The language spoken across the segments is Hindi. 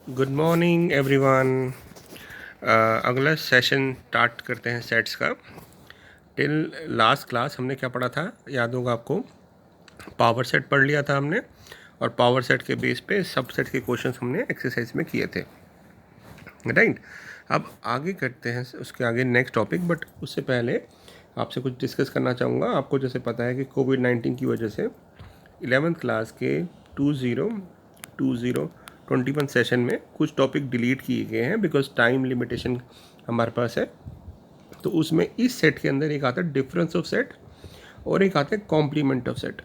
Good morning everyone. अगला सेशन स्टार्ट करते हैं सेट्स का। टिल लास्ट क्लास हमने क्या पढ़ा था, याद होगा आपको। पावर सेट पढ़ लिया था हमने, और पावर सेट के बेस पे सबसेट के क्वेश्चंस हमने एक्सरसाइज में किए थे, राइट। अब आगे करते हैं उसके आगे नेक्स्ट टॉपिक, बट उससे पहले आपसे कुछ डिस्कस करना चाहूँगा। आपको जैसे पता है कि कोविड-19 की वजह से 11th क्लास के 2021 सेशन में कुछ टॉपिक डिलीट किए गए हैं, बिकॉज टाइम लिमिटेशन हमारे पास है। तो उसमें इस सेट के अंदर एक आता है डिफरेंस ऑफ सेट और एक आता है कॉम्प्लीमेंट ऑफ सेट,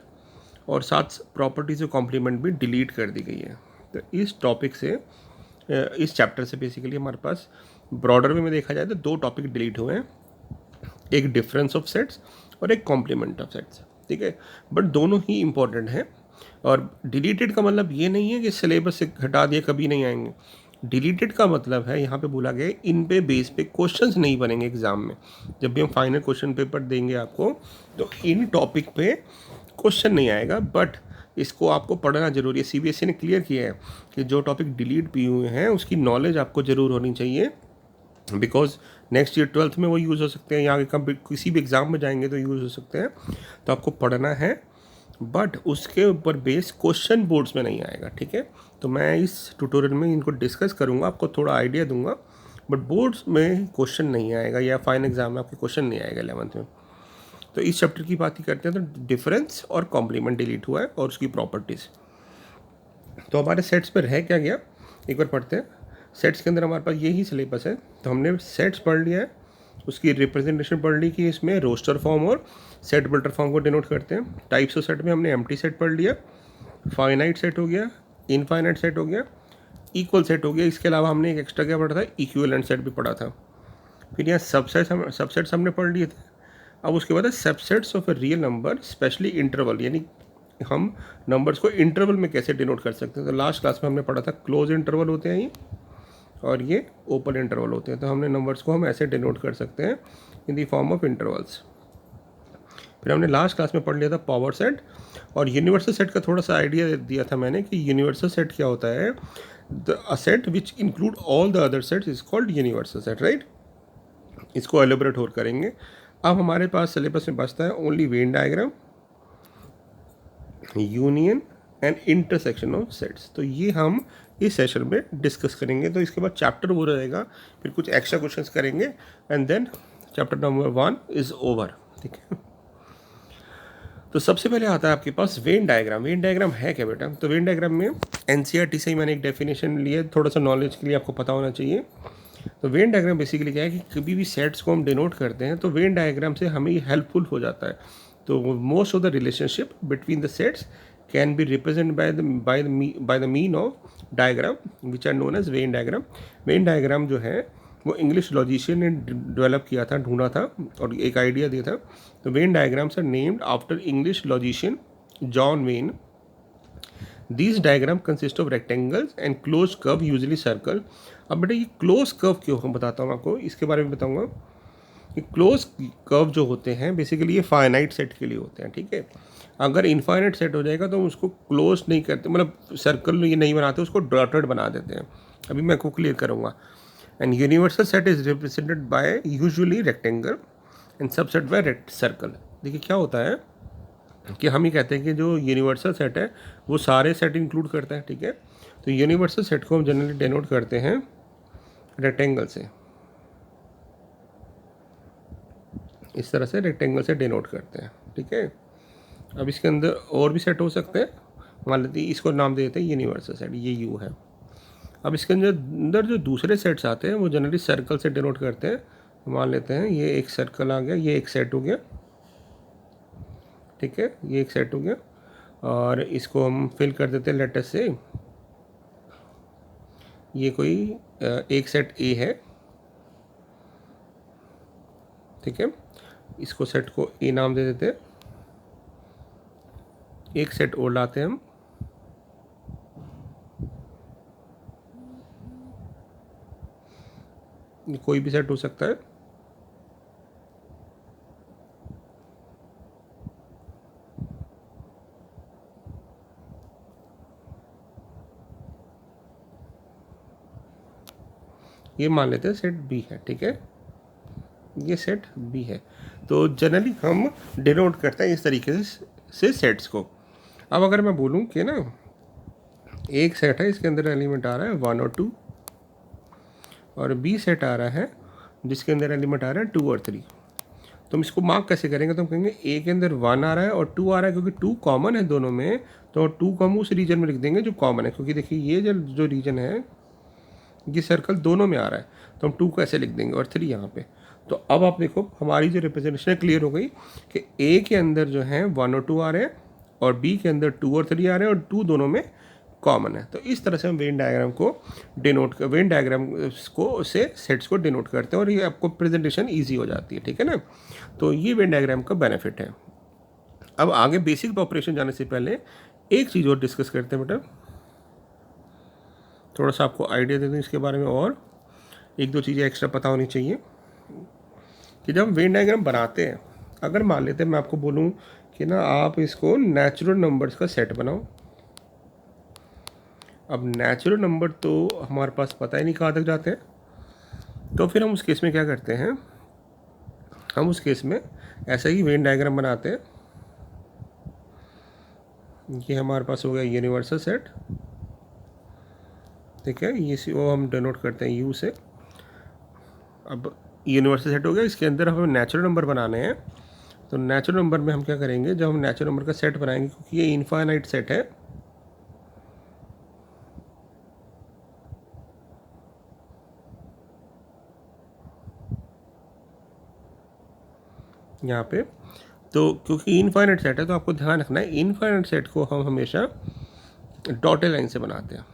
और साथ प्रॉपर्टीज ऑफ कॉम्प्लीमेंट भी डिलीट कर दी गई है। तो इस टॉपिक से इस चैप्टर से बेसिकली हमारे पास ब्रॉडर वे में देखा जाए तो दो टॉपिक डिलीट हुए हैं, एक डिफरेंस ऑफ सेट्स और एक कॉम्प्लीमेंट ऑफ सेट्स, ठीक है। बट दोनों ही इंपॉर्टेंट हैं। और डिलीटेड का मतलब ये नहीं है कि सिलेबस से हटा दिए कभी नहीं आएंगे। डिलीटेड का मतलब है यहाँ पे बोला गया इन पे बेस पे क्वेश्चंस नहीं बनेंगे एग्जाम में। जब भी हम फाइनल क्वेश्चन पेपर देंगे आपको, तो इन टॉपिक पे क्वेश्चन नहीं आएगा, बट इसको आपको पढ़ना जरूरी है। सीबीएसई ने क्लियर किया है कि जो टॉपिक डिलीट भी हुए हैं उसकी नॉलेज आपको ज़रूर होनी चाहिए, बिकॉज नेक्स्ट ईयर 12th में वो यूज़ हो सकते हैं, यहाँ के किसी भी एग्ज़ाम में जाएंगे तो यूज़ हो सकते हैं। तो आपको पढ़ना है, बट उसके ऊपर बेस क्वेश्चन बोर्ड्स में नहीं आएगा, ठीक है। तो मैं इस ट्यूटोरियल में इनको डिस्कस करूँगा, आपको थोड़ा आइडिया दूंगा, बट बोर्ड्स में क्वेश्चन नहीं आएगा, या फाइनल एग्जाम में आपके क्वेश्चन नहीं आएगा 11th में। तो इस चैप्टर की बात ही करते हैं। तो डिफरेंस और कॉम्प्लीमेंट डिलीट हुआ है और उसकी प्रॉपर्टीज़। तो हमारे सेट्स पर रह क्या गया, एक बार पढ़ते हैं। सेट्स के अंदर हमारे पास यही सिलेबस है, तो हमने सेट्स पढ़ लिया है, उसकी रिप्रेजेंटेशन पढ़ ली कि इसमें रोस्टर फॉर्म और सेट बिल्डर फॉर्म को डिनोट करते हैं। टाइप्स ऑफ सेट में हमने एम्प्टी सेट पढ़ लिया, फाइनाइट सेट हो गया, इनफाइनाइट सेट हो गया, इक्वल सेट हो गया। इसके अलावा हमने एक एक्स्ट्रा क्या पढ़ा था, इक्विवेलेंट सेट भी पढ़ा था। फिर यहाँ सबसेट्स हमने पढ़ लिए थे। अब उसके बाद है subsets of a real number specially interval, यानी हम नंबर्स को इंटरवल में कैसे डिनोट कर सकते हैं। तो लास्ट क्लास में हमने पढ़ा था क्लोज इंटरवल होते हैं ये, और ये ओपन इंटरवल होते हैं। तो हमने नंबर्स को हम ऐसे डिनोट कर सकते हैं in the form of intervals. फिर हमने लास्ट क्लास में पढ़ लिया था पावर सेट, और यूनिवर्सल सेट का थोड़ा सा आइडिया दिया था मैंने कि यूनिवर्सल सेट क्या होता है। The set which include all the other sets is called universal set, right. इसको एलिब्रेट और करेंगे। अब हमारे पास सिलेबस में बचता है only Venn diagram, union and intersection of sets. तो ये हम इस सेशन में डिस्कस करेंगे। तो इसके बाद चैप्टर वो रहेगा, फिर कुछ एक्स्ट्रा क्वेश्चंस करेंगे, and then chapter number 1 is over, ठीक है। तो सबसे पहले आता है आपके पास वेन डायग्राम। वेन डायग्राम है क्या बेटा? तो वेन डायग्राम में एनसीईआरटी से ही मैंने एक डेफिनेशन लिया, थोड़ा सा नॉलेज के लिए आपको पता होना चाहिए। तो वेन डायग्राम बेसिकली क्या है कि कभी भी सेट्स को हम डिनोट करते हैं तो वेन डायग्राम से हमें हेल्पफुल हो जाता है। तो most of the relationship between the sets can be represent by the mean of diagram which are known as Venn diagram. Venn diagram जो है वो इंग्लिश लॉजिशियन ने डेवलप किया था, ढूंढा था और एक आइडिया दिया था। तो Venn diagrams are named after English logician John Venn. These diagram consist of rectangles and close curve usually circle. अब बेटा ये क्लोज कर्व क्यों, हम बताता हूँ आपको, इसके बारे में बताऊँगा। ये क्लोज कर्व जो होते हैं बेसिकली ये फाइनाइट सेट के लिए होते हैं, ठीक है। अगर इनफाइनाइट सेट हो जाएगा तो उसको क्लोज नहीं करते, मतलब सर्कल ये नहीं बनाते, उसको डॉटेड बना देते हैं। अभी मैं आपको क्लियर करूँगा। And universal set is represented by usually rectangle and subset by circle. देखिए क्या होता है कि हम ही कहते हैं कि जो यूनिवर्सल सेट है वो सारे सेट इंक्लूड करता है, ठीक है। तो यूनिवर्सल सेट को हम जनरली डिनोट करते हैं रेक्टेंगल से, इस तरह से रेक्टेंगल से डिनोट करते हैं, ठीक है। अब इसके अंदर और भी सेट हो सकते हैं, मान लेते हैं इसको नाम दे देते हैं यूनिवर्सल सेट, ये यू है। अब इसके अंदर जो दूसरे सेट्स आते हैं वो जनरली सर्कल से डिनोट करते हैं। मान लेते हैं ये एक सर्कल आ गया, ये एक सेट हो गया, ठीक है, ये एक सेट हो गया, और इसको हम फिल कर देते हैं लेटर से। ये कोई एक सेट ए है, ठीक है। इसको सेट को ए नाम दे देते हैं। एक सेट और लाते हैं हम, कोई भी सेट हो सकता है। ये मान लेते हैं सेट बी है, ठीक है, ये सेट बी है। तो जनरली हम डिनोट करते हैं इस तरीके से सेट्स को। अब अगर मैं बोलूँ कि ना एक सेट है, इसके अंदर एलिमेंट आ रहा है 1 और 2, और बी सेट आ रहा है जिसके अंदर एलिमेंट आ रहा है 2 और 3, तो हम इसको मार्क कैसे करेंगे? तो हम कहेंगे ए के अंदर 1 आ रहा है और 2 आ रहा है, क्योंकि 2 कॉमन है दोनों में, तो 2 को हम उस रीजन में लिख देंगे जो कॉमन है, क्योंकि देखिए ये जो रीजन है ये सर्कल दोनों में आ रहा है, तो हम 2 को ऐसे लिख देंगे और 3 यहाँ पे। तो अब आप देखो हमारी जो रिप्रेजेंटेशन है क्लियर हो गई कि ए के अंदर जो है 1 और 2 आ रहे हैं और बी के अंदर 2 और 3 आ रहे हैं और 2 दोनों में कॉमन है। तो इस तरह से हम वेन डायग्राम को वेन डायग्राम को से सेट्स को डिनोट करते हैं और ये आपको प्रेजेंटेशन ईजी हो जाती है, ठीक है ना। तो ये वेन डायग्राम का बेनिफिट है। अब आगे बेसिक ऑपरेशन जाने से पहले एक चीज़ और डिस्कस करते हैं बेटा, थोड़ा सा आपको आइडिया दे दें इसके बारे में, और एक दो चीज़ें एक्स्ट्रा पता होनी चाहिए कि जब हम वेन डायग्राम बनाते हैं, अगर मान लेते हैं मैं आपको बोलूँ कि ना आप इसको नेचुरल नंबर्स का सेट बनाओ। अब नेचुरल नंबर तो हमारे पास पता ही नहीं कहाँ तक जाते हैं, तो फिर हम उस केस में क्या करते हैं, हम उस केस में ऐसा ही वेन डायग्राम बनाते हैं। ये हमारे पास हो गया यूनिवर्सल सेट, ठीक है, ये वो हम डिनोट करते हैं यू से। अब यूनिवर्सल सेट हो गया, इसके अंदर हमें नेचुरल नंबर बनाने हैं। तो नेचुरल नंबर में हम क्या करेंगे, जब हम नेचुरल नंबर का सेट बनाएंगे, क्योंकि ये इनफाइनाइट सेट है, यहाँ पे, तो क्योंकि इनफाइनाइट सेट है तो आपको ध्यान रखना है इनफाइनाइट सेट को हम हमेशा डॉटेड लाइन से बनाते हैं।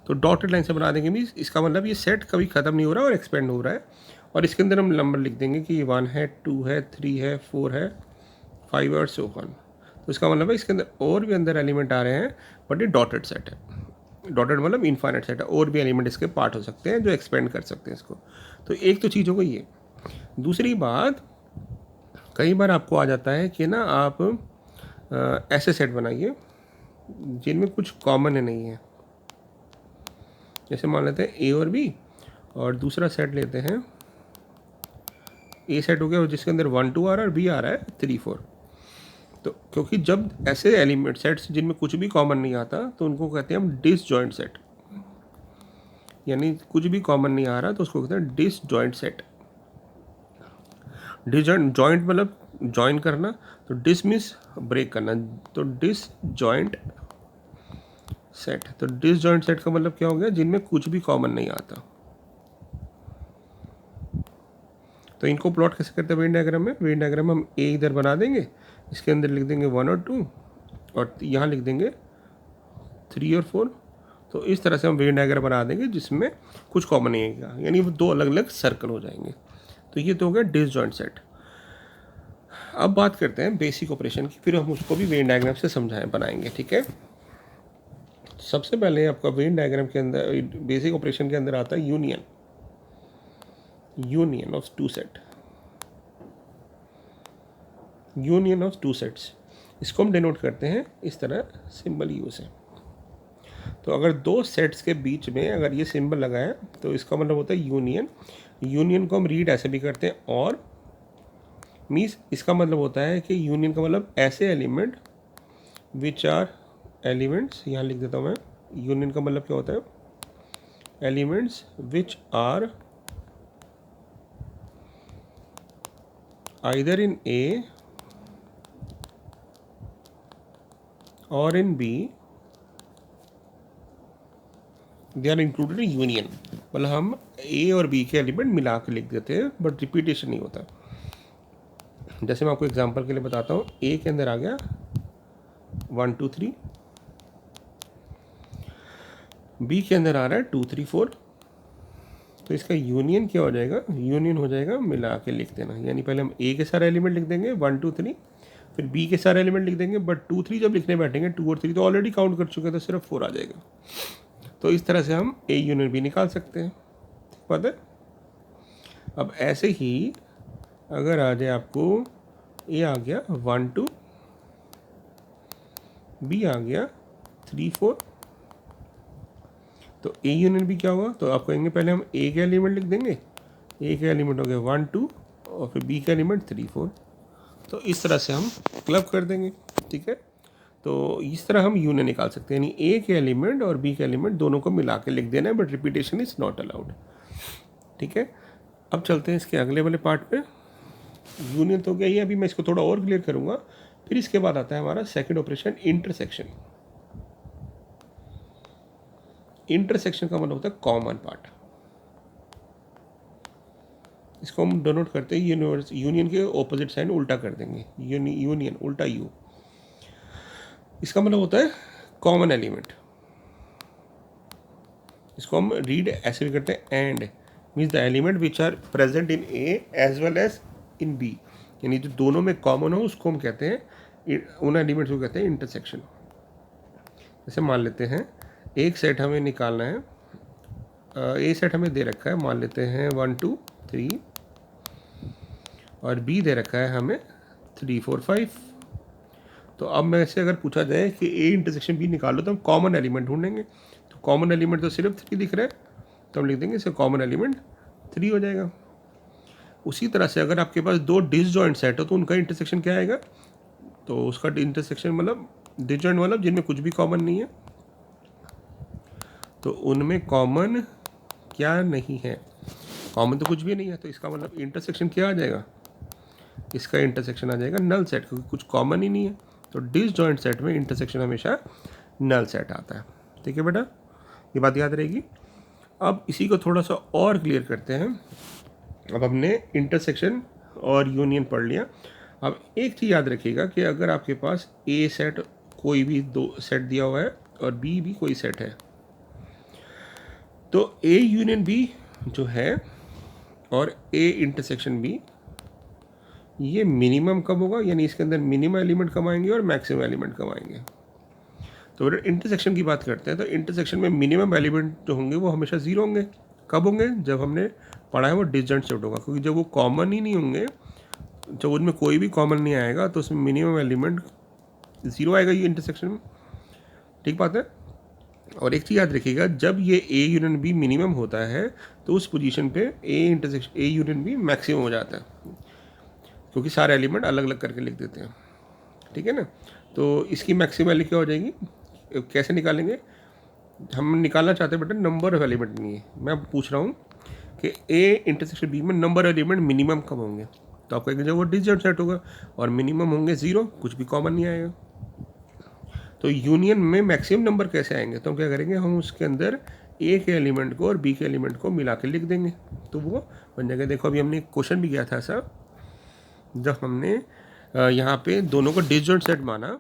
तो डॉटेड लाइन से बना देंगे मीन्स इसका मतलब ये सेट कभी ख़त्म नहीं हो रहा और एक्सपेंड हो रहा है, और इसके अंदर हम नंबर लिख देंगे कि ये 1 है, 2 है, 3 है, 4 है, 5 और सो ऑन। तो इसका मतलब है इसके अंदर और भी अंदर एलिमेंट आ रहे हैं, बट ये डॉटेड सेट है। डॉटेड मतलब इनफाइनाइट सेट है, और भी एलिमेंट इसके पार्ट हो सकते हैं जो एक्सपेंड कर सकते हैं इसको। तो एक तो चीज़ हो गई ये। दूसरी बात, कई बार आपको आ जाता है कि ना आप ऐसे सेट बनाइए जिनमें कुछ कॉमन नहीं है। जैसे मान लेते हैं ए और बी, और दूसरा सेट लेते हैं, ए सेट हो गया जिसके अंदर 1 2 आ रहा है और बी आ रहा है 3 4। तो क्योंकि जब ऐसे एलिमेंट सेट्स जिनमें कुछ भी कॉमन नहीं आता तो उनको कहते हैं हम डिसजॉइंट सेट, यानी कुछ भी कॉमन नहीं आ रहा तो उसको कहते हैं डिसजॉइंट सेट। डिसजॉइंट, जॉइंट मतलब जॉइन करना, तो डिस मीन्स ब्रेक करना, तो डिसजॉइंट सेट। तो डिसजॉइंट सेट का मतलब क्या हो गया, जिनमें कुछ भी कॉमन नहीं आता। तो इनको प्लॉट कैसे करते हैं वेन डायग्राम में? वेन डायग्राम में हम ए इधर बना देंगे, इसके अंदर लिख देंगे 1 और 2, और यहाँ लिख देंगे 3 और 4। तो इस तरह से हम वेन डायग्राम बना देंगे जिसमें कुछ कॉमन नहीं आएगा, यानी वो दो अलग अलग सर्कल हो जाएंगे। तो ये तो हो गया डिसजॉइंट सेट। अब बात करते हैं बेसिक ऑपरेशन की, फिर हम उसको भी वेन डायग्राम से बनाएंगे, ठीक है। सबसे पहले आपका वेन डायग्राम के अंदर बेसिक ऑपरेशन के अंदर आता है union, union of two set, union of two sets. इसको हम डिनोट करते हैं इस तरह सिंबल यू से। तो अगर दो सेट्स के बीच में अगर ये सिंबल लगा है तो इसका मतलब होता है यूनियन। यूनियन को हम रीड ऐसे भी करते हैं, और मीन्स इसका मतलब होता है कि यूनियन का मतलब ऐसे एलिमेंट विच आर एलिमेंट्स, यहाँ लिख देता हूँ मैं, यूनियन का मतलब क्या होता है, elements which are either in A or in B, they are included in union. मतलब हम ए और बी के एलिमेंट मिला के लिख देते हैं, बट रिपीटेशन नहीं होता। जैसे मैं आपको एग्जांपल के लिए बताता हूँ, ए के अंदर आ गया 1 2 3, बी के अंदर आ रहा है 2 3 4। तो इसका यूनियन क्या हो जाएगा, यूनियन हो जाएगा मिला के लिख देना, यानी पहले हम ए के सारे एलिमेंट लिख देंगे 1 2 3, फिर बी के सारे एलिमेंट लिख देंगे, बट 2 3 जब लिखने बैठेंगे 2 और 3 तो ऑलरेडी काउंट कर चुके हैं, तो सिर्फ 4 आ जाएगा। तो इस तरह से हम ए यूनियन बी निकाल सकते हैं, पता है। अब ऐसे ही अगर आ जाए आपको, ए आ गया 1 2, बी आ गया 3 4, तो ए यूनियन बी क्या होगा, तो आप कहेंगे पहले हम ए के एलिमेंट लिख देंगे, ए के एलिमेंट हो गए 1 2 और फिर बी के एलिमेंट 3 4। तो इस तरह से हम क्लब कर देंगे, ठीक है। तो इस तरह हम यूनियन निकाल सकते हैं, यानी ए के एलिमेंट और बी के एलिमेंट दोनों को मिला के लिख देना है, but repetition is not allowed, ठीक है। अब चलते हैं इसके अगले वाले पार्ट पे। यूनियन तो क्या ही है, अभी मैं इसको थोड़ा और क्लियर करूँगा। फिर इसके बाद आता है हमारा सेकंड ऑपरेशन, इंटरसेक्शन। इंटरसेक्शन का मतलब होता है कॉमन पार्ट। इसको हम डोनोट करते हैं यूनियन के ऑपोजिट साइन उल्टा कर देंगे, यूनियन उल्टा यू। इसका मतलब होता है कॉमन एलिमेंट। इसको हम रीड ऐसे भी करते हैं, and means the element which are present in A as well as in B, यानी जो दोनों में कॉमन हो उसको हम कहते हैं, उन एलिमेंट्स को कहते हैं इंटरसेक्शन। जैसे मान लेते हैं एक सेट हमें निकालना है, ए सेट हमें दे रखा है, मान लेते हैं 1 2 3, और बी दे रखा है हमें 3 4 5। तो अब मैं से अगर पूछा जाए कि ए इंटरसेक्शन बी निकालो तो हम कॉमन एलिमेंट ढूंढेंगे। तो कॉमन एलिमेंट तो सिर्फ 3 दिख रहा है, तो हम लिख देंगे इसका कॉमन एलिमेंट 3 हो जाएगा। उसी तरह से अगर आपके पास दो डिसजॉइंट सेट हो तो उनका इंटरसेक्शन क्या आएगा, तो उसका इंटरसेक्शन मतलब डिसजॉइंट मतलब जिनमें कुछ भी कॉमन नहीं है, तो उनमें कॉमन क्या नहीं है, कॉमन तो कुछ भी नहीं है, तो इसका मतलब इंटरसेक्शन क्या आ जाएगा, इसका इंटरसेक्शन आ जाएगा नल सेट, क्योंकि कुछ कॉमन ही नहीं है। तो डिसजॉइंट सेट में इंटरसेक्शन हमेशा नल सेट आता है, ठीक है बेटा, ये बात याद रहेगी। अब इसी को थोड़ा सा और क्लियर करते हैं। अब हमने इंटरसेक्शन और यूनियन पढ़ लिया। अब एक चीज़ याद रखिएगा कि अगर आपके पास ए सेट कोई भी दो सेट दिया हुआ है और बी भी कोई सेट है, तो ए यूनियन बी जो है और ए इंटरसेक्शन बी, ये मिनिमम कब होगा, यानी इसके अंदर मिनिमम एलिमेंट कब आएंगे और मैक्सिमम एलिमेंट कब आएंगे। तो अगर इंटरसेक्शन की बात करते हैं तो इंटरसेक्शन में मिनिमम एलिमेंट जो होंगे वो हमेशा जीरो होंगे। कब होंगे, जब हमने पढ़ा है वो डिसजॉइंट सेट होगा, क्योंकि जब वो कॉमन ही नहीं होंगे, जब उनमें कोई भी कॉमन नहीं आएगा तो उसमें मिनिमम एलिमेंट जीरो आएगा ये इंटरसेक्शन में, ठीक बात है। और एक चीज़ याद रखिएगा, जब ये ए यूनियन बी मिनिमम होता है तो उस पोजीशन पे ए यूनियन बी मैक्सिमम हो जाता है, क्योंकि सारे एलिमेंट अलग अलग करके लिख देते हैं, ठीक है ना। तो इसकी मैक्सिमम वैल्यू क्या हो जाएगी, कैसे निकालेंगे, हम निकालना चाहते हैं बेटा नंबर ऑफ एलिमेंट नहीं है, मैं पूछ रहा हूँ कि ए इंटरसेक्शन बी में नंबर ऑफ एलिमेंट मिनिमम कब होंगे। तो आप कहेंगे जब वो डिसजॉइंट सेट होगा और मिनिमम होंगे जीरो, कुछ भी कॉमन नहीं आएगा। तो यूनियन में मैक्सिमम नंबर कैसे आएंगे, तो हम क्या करेंगे, हम उसके अंदर ए के एलिमेंट को और बी के एलिमेंट को मिला के लिख देंगे, तो वो बन जाएगा। देखो अभी हमने एक क्वेश्चन भी किया था ऐसा, जब हमने यहाँ पे दोनों को डिसजॉइंट सेट माना,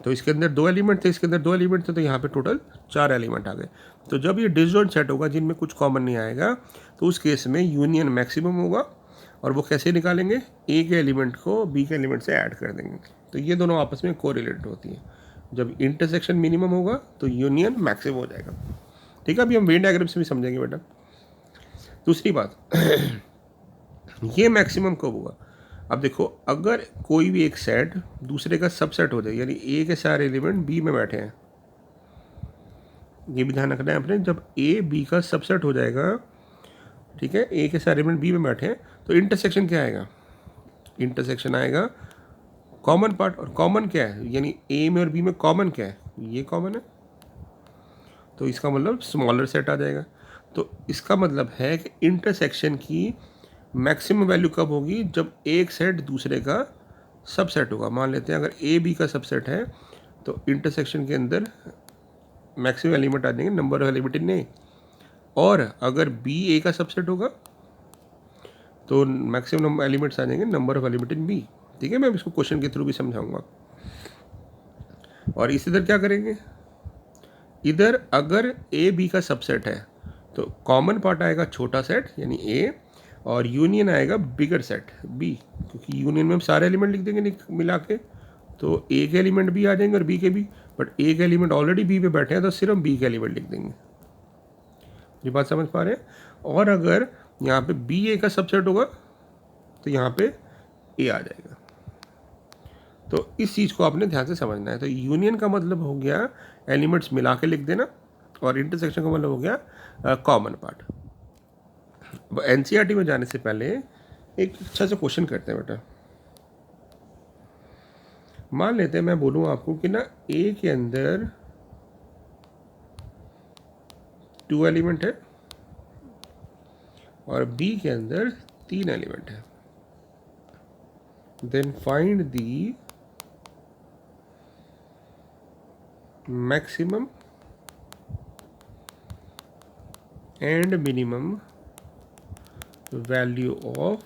तो इसके अंदर दो एलिमेंट थे, इसके अंदर दो एलिमेंट थे, तो यहाँ पे टोटल 4 एलिमेंट आ गए। तो जब ये डिसजॉइंट सेट होगा जिनमें कुछ कॉमन नहीं आएगा, तो उस केस में यूनियन मैक्सिमम होगा। और वो कैसे निकालेंगे, ए के एलिमेंट को बी के एलिमेंट से ऐड कर देंगे, तो ये दोनों आपस में कोरिलेटेड होती हैं। जब इंटरसेक्शन मिनिमम होगा तो यूनियन मैक्सिमम हो जाएगा, ठीक है। अभी हम वेन डायग्राम से भी समझेंगे बेटा। दूसरी बात ये मैक्सिमम कब होगा, अब देखो अगर कोई भी एक सेट दूसरे का सबसेट हो जाए, यानी ए के सारे एलिमेंट बी में बैठे हैं, ये भी ध्यान रखना है आपने, जब ए बी का सबसेट हो जाएगा, ठीक है, ए के सारे एलिमेंट बी में बैठे हैं, तो इंटरसेक्शन क्या आएगा, इंटरसेक्शन आएगा कॉमन पार्ट। और कॉमन क्या है, यानी ए में और बी में कॉमन क्या है, ये कॉमन है, तो इसका मतलब स्मॉलर सेट आ जाएगा। तो इसका मतलब है कि इंटरसेक्शन की मैक्सिमम वैल्यू कब होगी, जब एक सेट दूसरे का सबसेट होगा। मान लेते हैं अगर ए बी का सबसेट है तो इंटरसेक्शन के अंदर मैक्सिमम एलिमेंट आ जाएंगे number of element in A, और अगर बी ए का सबसेट होगा तो मैक्सिमम एलिमेंट्स आ जाएंगे number of element in B, ठीक है। मैं इसको क्वेश्चन के थ्रू भी समझाऊंगा। और इस इधर क्या करेंगे, इधर अगर ए बी का सबसेट है तो कॉमन पार्ट आएगा छोटा सेट यानी ए, और यूनियन आएगा बिगर सेट बी, क्योंकि यूनियन में हम सारे एलिमेंट लिख देंगे मिला के, तो ए के एलिमेंट भी आ जाएंगे और बी के भी, बट ए के एलिमेंट ऑलरेडी बी पे बैठे हैं तो सिर्फ बी के एलिमेंट लिख देंगे। ये बात समझ पा रहे हैं। और अगर यहाँ पे बी ए का सबसेट होगा तो यहाँ पे ए आ जाएगा। तो इस चीज़ को आपने ध्यान से समझना है। तो यूनियन का मतलब हो गया एलिमेंट्स मिला के लिख देना, और इंटरसेक्शन का मतलब हो गया कॉमन पार्ट। एनसीईआरटी में जाने से पहले एक अच्छा सा क्वेश्चन करते हैं बेटा। मान लेते हैं मैं बोलूँ आपको कि ना ए के अंदर 2 एलिमेंट है और बी के अंदर 3 एलिमेंट है। Then find the maximum and minimum value of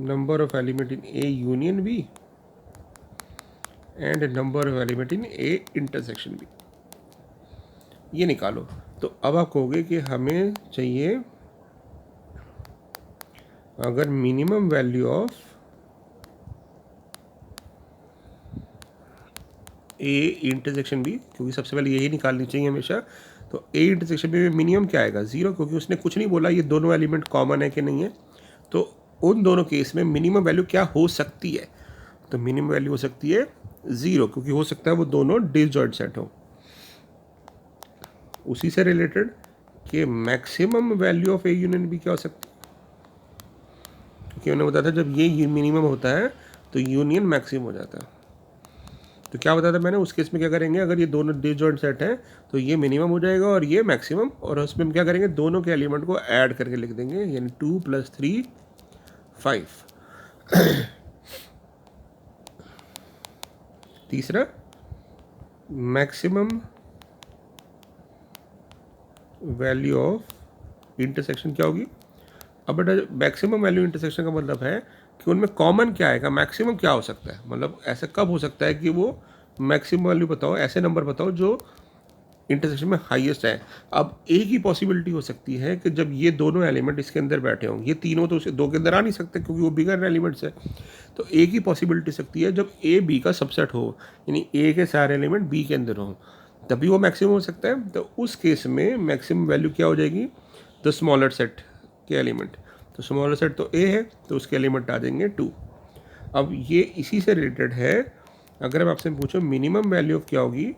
number of element in A union B and number of element in A intersection B. ये निकालो। तो अब आप कहोगे कि हमें चाहिए अगर minimum value of A intersection B, क्योंकि सबसे पहले यही निकालनी चाहिए हमेशा, तो ए इंटरसेक्शन बी में मिनिमम क्या आएगा 0, क्योंकि उसने कुछ नहीं बोला ये दोनों एलिमेंट कॉमन है कि नहीं है। तो उन दोनों केस में मिनिमम वैल्यू क्या हो सकती है, तो मिनिमम वैल्यू हो सकती है 0, क्योंकि हो सकता है वो दोनों डिसजॉइंट सेट हो। उसी से रिलेटेड कि maximum value of A union B क्या हो सकती है, क्योंकि उन्होंने बताया था जब ये मिनिमम होता है तो यूनियन मैक्सिमम हो जाता है। तो क्या बताया था मैंने, उस केस में क्या करेंगे, अगर ये दोनों डिसजॉइंट सेट हैं तो ये मिनिमम हो जाएगा और ये मैक्सिमम, और उसमें हम क्या करेंगे दोनों के एलिमेंट को ऐड करके लिख देंगे, यानी 2 + 3 5। तीसरा मैक्सिमम वैल्यू ऑफ इंटरसेक्शन क्या होगी। अब बेटा मैक्सिमम वैल्यू इंटरसेक्शन का मतलब है कि उनमें कॉमन क्या आएगा, मैक्सिमम क्या हो सकता है, मतलब ऐसा कब हो सकता है कि वो मैक्सिमम वैल्यू बताओ, ऐसे नंबर बताओ जो इंटरसेक्शन में हाईएस्ट है। अब एक ही पॉसिबिलिटी हो सकती है कि जब ये दोनों एलिमेंट इसके अंदर बैठे हों, ये तीनों तो उसे दो के अंदर आ नहीं सकते क्योंकि वो बिगर एलिमेंट्स है। तो एक ही पॉसिबिलिटी सकती है जब ए बी का सबसेट हो, यानी ए के सारे एलिमेंट बी के अंदर हों, तभी वो मैक्सिमम हो सकता है। तो उस केस में मैक्सिमम वैल्यू क्या हो जाएगी, द स्मॉलर सेट के एलिमेंट। तो स्मॉलर सेट तो ए है तो उसके एलिमेंट आ जाएंगे 2। अब ये इसी से रिलेटेड है, अगर मैं आपसे पूछूं मिनिमम वैल्यू ऑफ क्या होगी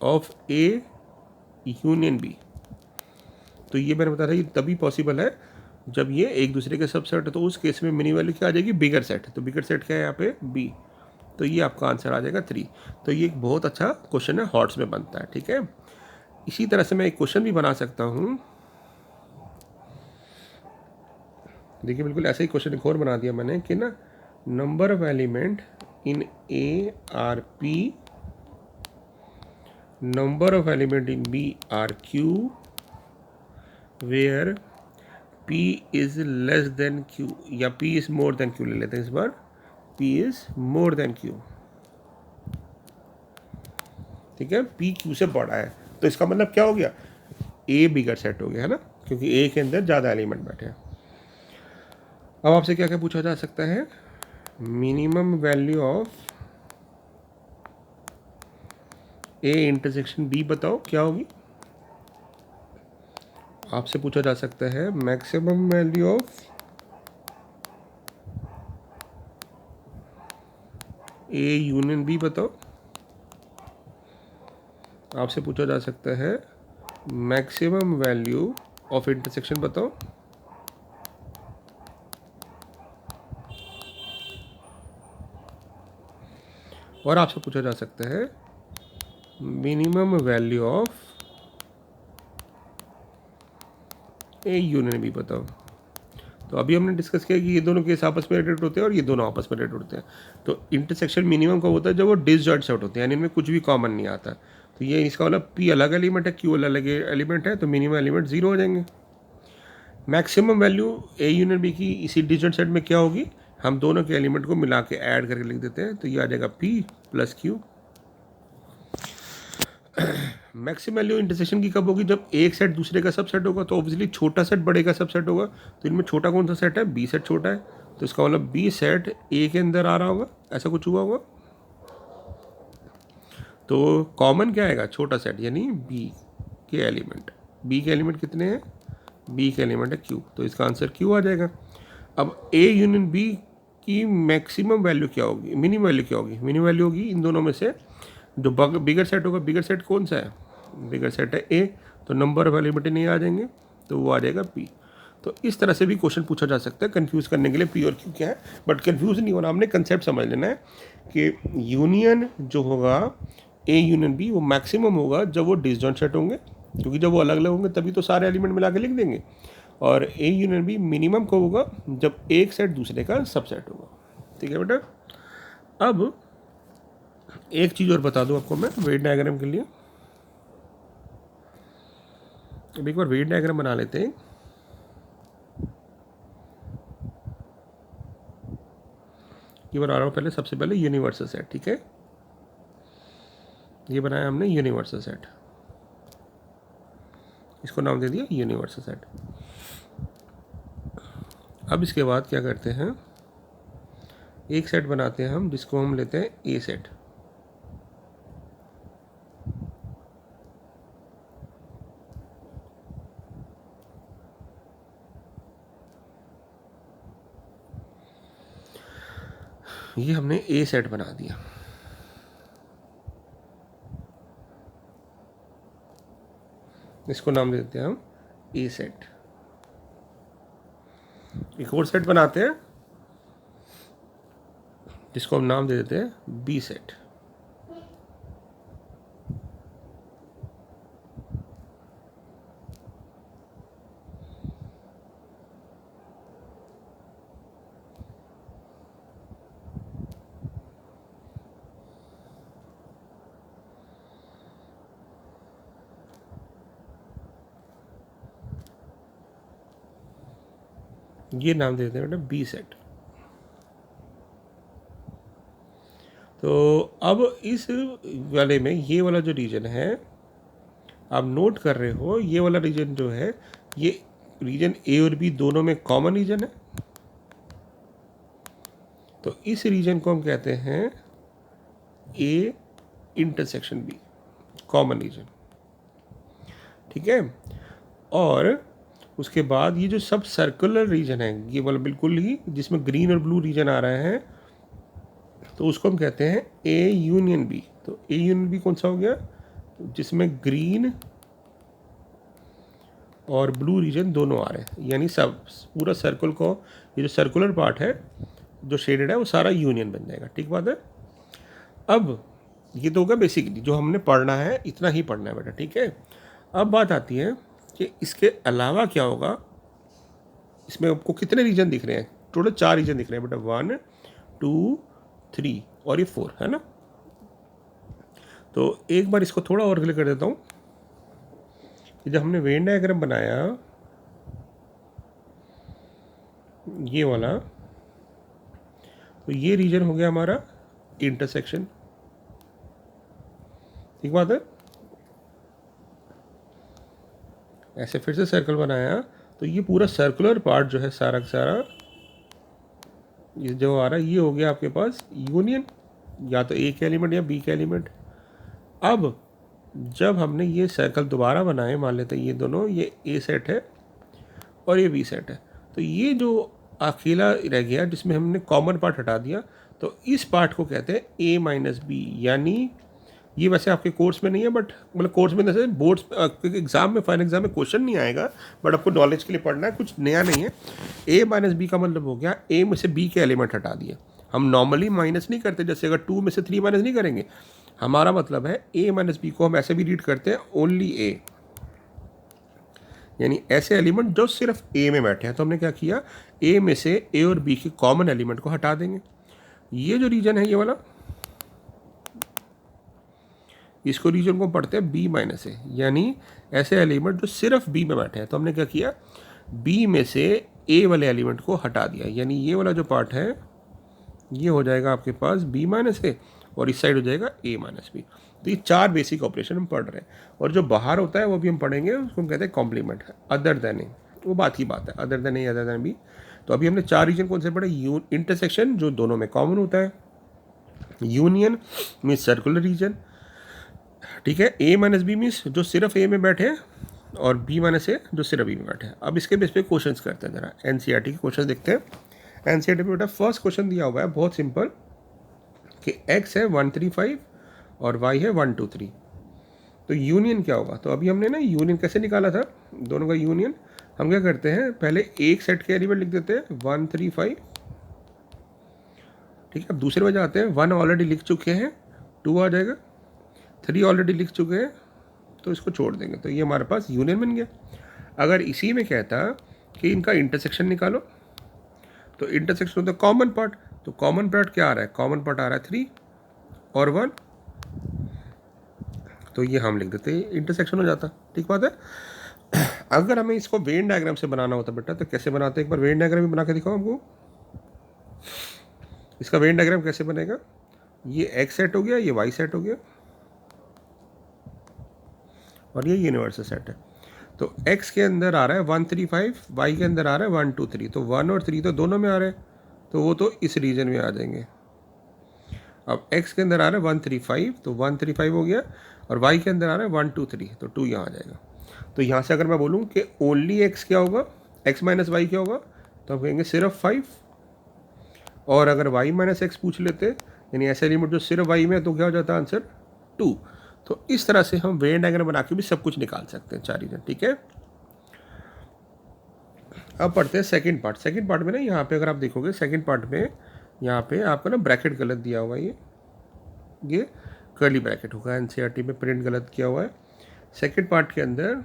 ऑफ ए यूनियन बी, तो ये मैंने बताया था ये तभी पॉसिबल है जब ये एक दूसरे के सबसेट है। तो उस केस में मिनिमम वैल्यू क्या आ जाएगी, बिगर सेट। तो बिगर सेट क्या है यहाँ पे बी, तो ये आपका आंसर आ जाएगा 3। तो ये एक बहुत अच्छा क्वेश्चन है, हॉट्स में बनता है, ठीक है। इसी तरह से मैं एक क्वेश्चन भी बना सकता हूँ, देखिए बिल्कुल ऐसा ही क्वेश्चन एक और बना दिया मैंने कि ना number of element in A are P, number of element in B are Q, where p is less than q या p is more than q ले लेते हैं इस बार, p is more than q, ठीक है, p q से बड़ा है। तो इसका मतलब क्या हो गया, a बिगर सेट हो गया है ना, क्योंकि a के अंदर ज़्यादा एलिमेंट बैठे हैं। अब आपसे क्या क्या पूछा जा सकता है, minimum value of a intersection b बताओ क्या होगी। आपसे पूछा जा सकता है maximum value of a union b बताओ। आपसे पूछा जा सकता है मैक्सिमम वैल्यू ऑफ इंटरसेक्शन बताओ। और आपसे पूछा जा सकता है minimum value of A union B बताओ। तो अभी हमने डिस्कस किया कि ये दोनों केस आपस में रिलेटेड होते हैं और ये दोनों आपस में रिलेटेड होते हैं। तो इंटरसेक्शन मिनिमम का होता है जब वो डिसजॉइंट सेट होते हैं, यानी इनमें कुछ भी कॉमन नहीं आता। तो ये इसका मतलब पी अलग एलिमेंट है, क्यू अलग एलिमेंट है, तो मिनिमम एलिमेंट 0 हो जाएंगे। Maximum value A union B की इसी डिसजॉइंट सेट में क्या होगी, हम दोनों के एलिमेंट को मिला के ऐड करके लिख देते हैं, तो ये आ जाएगा P + Q. Maximum value intersection की कब होगी, जब एक सेट दूसरे का सबसेट होगा। तो ऑब्वियसली छोटा सेट बड़े का सबसेट होगा, तो इनमें छोटा कौन सा सेट है, बी सेट छोटा है, तो इसका मतलब बी सेट ए के अंदर आ रहा होगा, ऐसा कुछ हुआ होगा। तो कॉमन क्या आएगा, छोटा सेट, यानी बी के एलिमेंट। बी के एलिमेंट कितने हैं, बी के एलिमेंट है क्यू, तो इसका आंसर क्यू आ जाएगा। अब ए यूनियन बी कि मैक्सिमम वैल्यू क्या होगी, मिनिमम वैल्यू क्या होगी। मिनिमम वैल्यू होगी इन दोनों में से जो बिगर सेट होगा। बिगर सेट कौन सा है, बिगर सेट है ए, तो नंबर ऑफ एलिमेंट नहीं आ जाएंगे, तो वो आ जाएगा पी। तो इस तरह से भी क्वेश्चन पूछा जा सकता है कंफ्यूज करने के लिए पी और क्यू क्या है, बट कंफ्यूज नहीं होना, हमने कंसेप्ट समझ लेना है कि यूनियन जो होगा ए यूनियन बी वो मैक्सिमम होगा जब वो डिसजॉइंट सेट होंगे, क्योंकि जब वो अलग अलग होंगे तभी तो सारे एलिमेंट मिला के लिख देंगे। और ए यूनियन बी मिनिमम कब होगा, जब एक सेट दूसरे का सबसेट होगा। ठीक है बेटा। अब एक चीज़ और बता दूं आपको मैं वेट डायग्राम के लिए। अब एक बार वेट डायग्राम बना लेते हैं। ये बना रहा हूँ पहले, सबसे पहले यूनिवर्सल सेट। ठीक है, ये बनाया हमने यूनिवर्सल सेट, इसको नाम दे दिया यूनिवर्सल सेट। अब इसके बाद क्या करते हैं, एक सेट बनाते हैं हम जिसको हम लेते हैं ए सेट। ये हमने ए सेट बना दिया। इसको नाम दे देते हैं हम ए सेट। एक और सेट बनाते हैं जिसको हम नाम दे देते हैं बी सेट। ये नाम दे देते हैं बेटा बी सेट। तो अब इस वाले में ये वाला जो रीजन है आप नोट कर रहे हो, ये वाला रीजन जो है ये रीजन ए और बी दोनों में कॉमन रीजन है। तो इस रीजन को हम कहते हैं A intersection B, common region. ठीक है। और उसके बाद ये जो सब सर्कुलर रीजन है, ये वाला बिल्कुल ही जिसमें ग्रीन और ब्लू रीजन आ रहे हैं, तो उसको हम कहते हैं ए यूनियन बी। तो ए यूनियन बी कौन सा हो गया, जिसमें ग्रीन और ब्लू रीजन दोनों आ रहे हैं, यानी सब पूरा सर्कल को, ये जो सर्कुलर पार्ट है जो शेडेड है वो सारा यूनियन बन जाएगा। ठीक बात है। अब ये तो होगा बेसिकली जो हमने पढ़ना है, इतना ही पढ़ना है बेटा। ठीक है। अब बात आती है कि इसके अलावा क्या होगा। इसमें आपको कितने रीजन दिख रहे हैं, टोटल 4 रीजन दिख रहे हैं बेटा, 1 2 3 और ये 4 है ना। तो एक बार इसको थोड़ा और क्लियर कर देता हूँ। जब हमने वेन डायग्राम बनाया ये वाला, तो ये रीजन हो गया हमारा इंटरसेक्शन। ठीक बात है। ऐसे फिर से सर्कल बनाया, तो ये पूरा सर्कुलर पार्ट जो है सारा का सारा ये जो आ रहा है ये हो गया आपके पास यूनियन, या तो ए के एलिमेंट या बी के एलिमेंट। अब जब हमने ये सर्कल दोबारा बनाए, मान लेते हैं ये दोनों, ये ए सेट है और ये बी सेट है, तो ये जो अकेला रह गया जिसमें हमने कॉमन पार्ट हटा दिया, तो इस पार्ट को कहते हैं ए माइनस बी। यानी ये वैसे आपके कोर्स में नहीं है, बट मतलब कोर्स में जैसे बोर्ड्स एग्जाम में, फाइनल एग्जाम में क्वेश्चन नहीं आएगा, बट आपको नॉलेज के लिए पढ़ना है, कुछ नया नहीं है। ए माइनस बी का मतलब हो गया ए में से बी के एलिमेंट हटा दिए। हम नॉर्मली माइनस नहीं करते, जैसे अगर 2 में से 3 माइनस नहीं करेंगे, हमारा मतलब है ए माइनस बी को हम ऐसे भी रीड करते हैं ओनली ए, यानी ऐसे एलिमेंट जो सिर्फ ए में बैठे हैं। तो हमने क्या किया, ए में से ए और बी के कॉमन एलिमेंट को हटा देंगे। ये जो रीजन है ये वाला, इसको रीजन को पढ़ते हैं बी माइनस ए, यानी ऐसे एलिमेंट जो सिर्फ बी में बैठे हैं। तो हमने क्या किया, बी में से ए वाले एलिमेंट को हटा दिया, यानी ये वाला जो पार्ट है ये हो जाएगा आपके पास बी माइनस ए और इस साइड हो जाएगा ए माइनस बी। तो ये 4 बेसिक ऑपरेशन हम पढ़ रहे हैं, और जो बाहर होता है वो भी हम पढ़ेंगे, उसको हम कहते हैं कॉम्प्लीमेंट है, अदर देन ए, वो बात ही बात है, अदर देन ए अदर देन बी। तो अभी हमने 4 रीजन कौन से पढ़े, इंटरसेक्शन जो दोनों में कॉमन होता है, यूनियन मीन्स सर्कुलर रीजन, ठीक है, ए माइनस बी मीन्स जो सिर्फ ए में बैठे हैं, और बी माइनस ए जो सिर्फ बी में बैठे हैं। अब इसके बेस पे क्वेश्चंस करते हैं, जरा एनसीईआरटी के क्वेश्चन देखते हैं। एनसीईआरटी में बेटा फर्स्ट क्वेश्चन दिया हुआ है बहुत सिंपल कि x है 135 और y है 123, तो यूनियन क्या होगा। तो अभी हमने ना यूनियन कैसे निकाला था, दोनों का यूनियन हम क्या करते हैं, पहले एक सेट के एलिमेंट लिख देते हैं 135, ठीक है। अब दूसरे में जाते हैं, 1 ऑलरेडी लिख चुके हैं 2 आ जाएगा, 3 ऑलरेडी लिख चुके हैं तो इसको छोड़ देंगे, तो ये हमारे पास यूनियन बन गया। अगर इसी में कहता कि इनका इंटरसेक्शन निकालो, तो इंटरसेक्शन होता है कॉमन पार्ट, तो कॉमन पार्ट क्या आ रहा है, कॉमन पार्ट आ रहा है 3 और 1, तो ये हम लिख देते हैं इंटरसेक्शन हो जाता, ठीक बात है। अगर हमें इसको वेन डायग्राम से बनाना होता बेटा तो कैसे बनाते हैं, एक बार वेन डायग्राम भी बना के दिखाओ हमको। इसका वेन डायग्राम कैसे बनेगा, ये एक्स सेट हो गया, ये वाई सेट हो गया और ये यूनिवर्सल सेट है। तो x के अंदर आ रहा है 135, y के अंदर आ रहा है 123, तो 1 और 3 तो दोनों में आ रहे हैं, तो वो तो इस रीजन में आ जाएंगे। अब x के अंदर आ रहा है 135, तो 135 हो गया, और y के अंदर आ रहा है 123, तो 2 यहाँ आ जाएगा। तो यहाँ से अगर मैं बोलूँ कि ओनली x क्या होगा, x माइनस वाई क्या होगा, तो हम कहेंगे सिर्फ 5, और अगर y माइनस एक्स पूछ लेते यानी ऐसा एलिमेंट जो सिर्फ y में है, तो क्या हो जाता है आंसर 2। तो इस तरह से हम वेन डायग्राम बना के भी सब कुछ निकाल सकते हैं, 4 रीजन, ठीक है। अब पढ़ते हैं सेकंड पार्ट। सेकंड पार्ट में ना यहाँ पे अगर आप देखोगे सेकंड पार्ट में यहाँ पे आपका ना ब्रैकेट गलत दिया हुआ है, ये कर्ली ब्रैकेट होगा, एनसीईआरटी में प्रिंट गलत किया हुआ है। सेकंड पार्ट के अंदर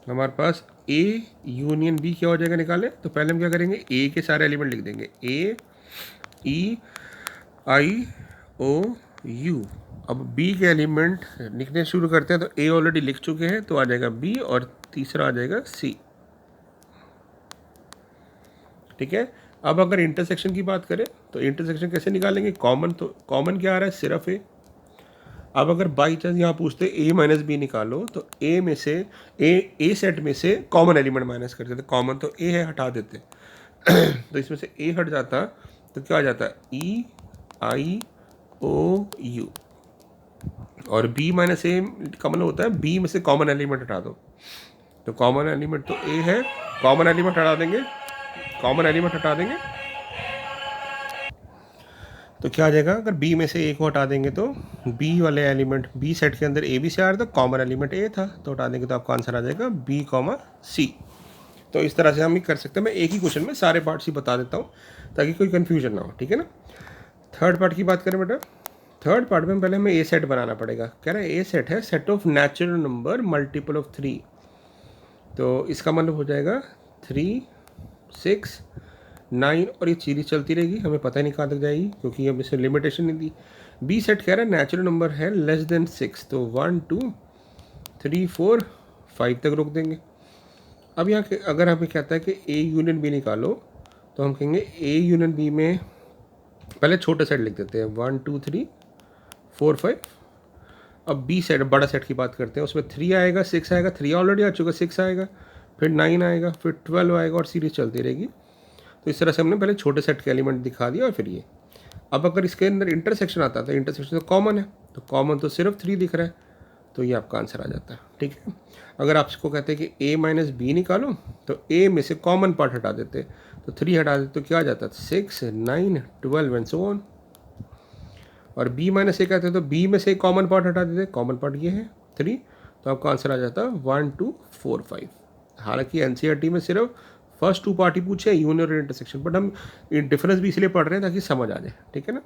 हमारे पास ए यूनियन बी क्या हो जाएगा निकाले, तो पहले हम क्या करेंगे, ए के सारे एलिमेंट लिख देंगे, ए ई आई ओ यू। अब बी के एलिमेंट लिखने शुरू करते हैं, तो ए ऑलरेडी लिख चुके हैं, तो आ जाएगा बी और तीसरा आ जाएगा सी, ठीक है। अब अगर इंटरसेक्शन की बात करें तो इंटरसेक्शन कैसे निकालेंगे, कॉमन, तो कॉमन क्या आ रहा है, सिर्फ ए। अब अगर बाई चांस यहाँ पूछते ए माइनस बी निकालो, तो ए में से ए सेट में से कॉमन एलिमेंट माइनस कर देते, कॉमन तो ए है हटा देते तो इसमें से ए हट जाता तो क्या आ जाता, ई आई ओ यू, और बी माइनस ए कॉमन होता है, बी में से कॉमन एलिमेंट हटा दो, तो कॉमन एलिमेंट तो ए है, कॉमन एलिमेंट हटा देंगे, कॉमन एलिमेंट हटा देंगे तो क्या आ जाएगा, अगर बी में से ए को हटा देंगे तो बी वाले एलिमेंट, बी सेट के अंदर ए बी से आ रहा था, कॉमन एलिमेंट ए था, तो हटा देंगे तो आपका आंसर आ जाएगा बी कॉमा सी। तो इस तरह से हम ही कर सकते हैं, मैं एक ही क्वेश्चन में सारे पार्ट्स ही बता देता हूँ ताकि कोई कन्फ्यूजन ना हो, ठीक है ना। थर्ड पार्ट की बात करें बेटा, थर्ड पार्ट में पहले हमें ए सेट बनाना पड़ेगा। कह रहा है ए सेट है set of natural number multiple of 3, तो इसका मतलब हो जाएगा 3, 6, 9 और ये सीरीज चलती रहेगी, हमें पता ही नहीं कहाँ तक जाएगी क्योंकि हम इसे लिमिटेशन नहीं दी। बी सेट कह रहा है नेचुरल नंबर है लेस देन 6, तो 1, 2, 3, 4, 5 तक रोक देंगे। अब यहाँ अगर हमें कहता है कि ए यूनियन बी निकालो, तो हम कहेंगे ए यूनियन बी में पहले छोटे सेट लिख देते हैं 1, 2, 3, 4, 5। अब बी सेट बड़ा सेट की बात करते हैं, उसमें 3 आएगा, 6 आएगा, 3 ऑलरेडी आ चुका, 6 आएगा, फिर 9 आएगा, फिर 12 आएगा और सीरीज चलती रहेगी। तो इस तरह से हमने पहले छोटे सेट के एलिमेंट दिखा दिया और फिर ये। अब अगर इसके अंदर इंटरसेक्शन आता है तो इंटरसेक्शन तो कॉमन है, तो कॉमन तो सिर्फ 3 दिख रहा है, तो ये आपका आंसर आ जाता है, ठीक है। अगर आप इसको कहते हैं कि a माइनस बी निकालो, तो a में से कॉमन पार्ट हटा देते, तो 3 हटा देते तो क्या आ जाता है 6, 9, 12 एंड सो ऑन। और b माइनस ए कहते हैं तो b में से कॉमन पार्ट हटा देते, कॉमन पार्ट ये है 3, तो आपका आंसर आ जाता है 1, 2, 4, 5। हालांकि एनसीईआरटी में सिर्फ फर्स्ट 2 पार्ट ही पूछे यूनियन और इंटरसेक्शन, बट हम डिफरेंस भी इसलिए पढ़ रहे हैं ताकि समझ आ जाए, ठीक है ना।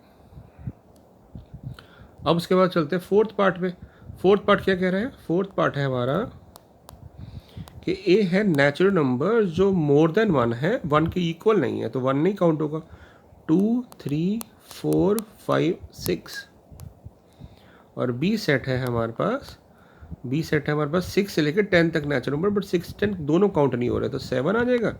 अब उसके बाद चलते हैं फोर्थ पार्ट पे। फोर्थ पार्ट क्या कह रहे हैं, फोर्थ पार्ट है हमारा कि ए है नेचुरल नंबर जो मोर देन 1 है, 1 के इक्वल नहीं है, तो 1 नहीं काउंट होगा, 2, 3, 4, 5, 6। और बी सेट है हमारे पास, बी सेट है हमारे पास 6 से लेकर 10 तक नेचुरल नंबर, बट 6, 10 दोनों काउंट नहीं हो रहे, तो 7 आ जाएगा,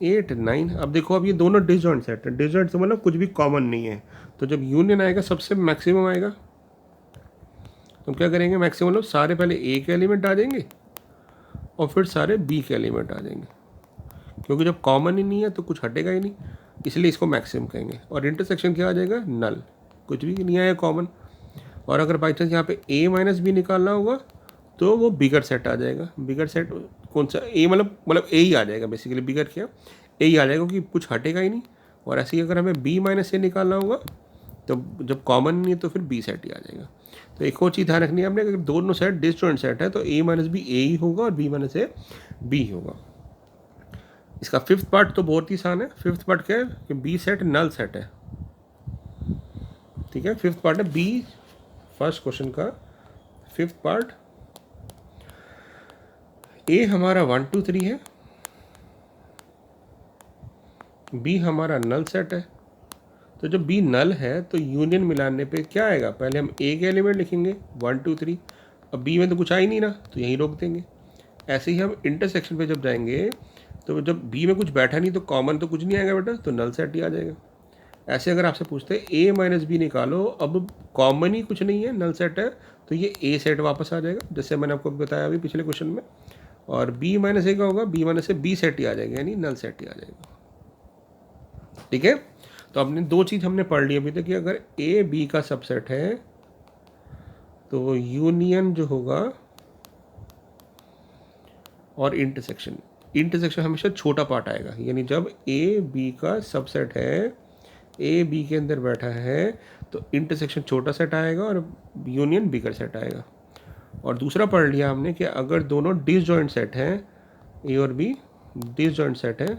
8, 9। अब देखो अब ये दोनों डिसजॉइंट सेट है, डिसजॉइंट से मतलब कुछ भी कॉमन नहीं है, तो जब यूनियन आएगा सबसे मैक्सिमम आएगा, तो हम क्या करेंगे, मैक्सिमम मतलब सारे पहले ए के एलिमेंट आ जाएंगे और फिर सारे बी के एलिमेंट आ जाएंगे, क्योंकि जब कॉमन ही नहीं है तो कुछ हटेगा ही नहीं, इसलिए इसको मैक्सिमम कहेंगे। और इंटरसेक्शन क्या आ जाएगा, नल, कुछ भी नहीं आया कॉमन। और अगर बाई चांस यहाँ पे a माइनस बी निकालना होगा तो वो बिगर सेट आ जाएगा। बिगर सेट कौन सा ए, मतलब ए ही आ जाएगा बेसिकली, बी कर क्या ए ही आ जाएगा क्योंकि कुछ हटेगा ही नहीं। और ऐसे ही अगर हमें बी माइनस ए निकालना होगा तो जब कॉमन नहीं है तो फिर बी सेट ही आ जाएगा। तो एक और चीज़ ध्यान रखनी है हमने, अगर दोनों सेट डिसजॉइंट सेट है तो ए माइनस बी ए ही होगा और बी माइनस ए बी होगा। इसका फिफ्थ पार्ट तो बहुत ही आसान है। फिफ्थ पार्ट क्या है कि बी सेट नल सेट है। ठीक है, फिफ्थ पार्ट है बी, फर्स्ट क्वेश्चन का फिफ्थ पार्ट, ए हमारा 1 2 3 है, बी हमारा नल सेट है। तो जब बी नल है तो यूनियन मिलाने पे क्या आएगा, पहले हम ए के एलिमेंट लिखेंगे 1 2 3, अब बी में तो कुछ आ ही नहीं ना तो यहीं रोक देंगे। ऐसे ही हम इंटरसेक्शन पे जब जाएंगे तो जब बी में कुछ बैठा नहीं तो कॉमन तो कुछ नहीं आएगा बेटा, तो नल सेट ही आ जाएगा। ऐसे अगर आपसे पूछते हैं ए माइनस बी निकालो, अब कॉमन ही कुछ नहीं है, नल सेट है, तो ये ए सेट वापस आ जाएगा जैसे मैंने आपको बताया अभी पिछले क्वेश्चन में। और बी माइनस ए का होगा, बी माइनस से बी सेट ही आ जाएगा, यानी नल सेट ही आ जाएगा। ठीक है, तो आपने दो चीज़ हमने पढ़ ली अभी तक कि अगर ए बी का सबसेट है तो यूनियन जो होगा और इंटरसेक्शन, इंटरसेक्शन हमेशा छोटा पार्ट आएगा, यानी जब ए बी का सबसेट है, ए बी के अंदर बैठा है तो इंटरसेक्शन छोटा सेट आएगा और यूनियन बिगर सेट आएगा। और दूसरा पढ़ लिया हमने कि अगर दोनों डिसजॉइंट सेट हैं, ए और बी डिसजॉइंट सेट है,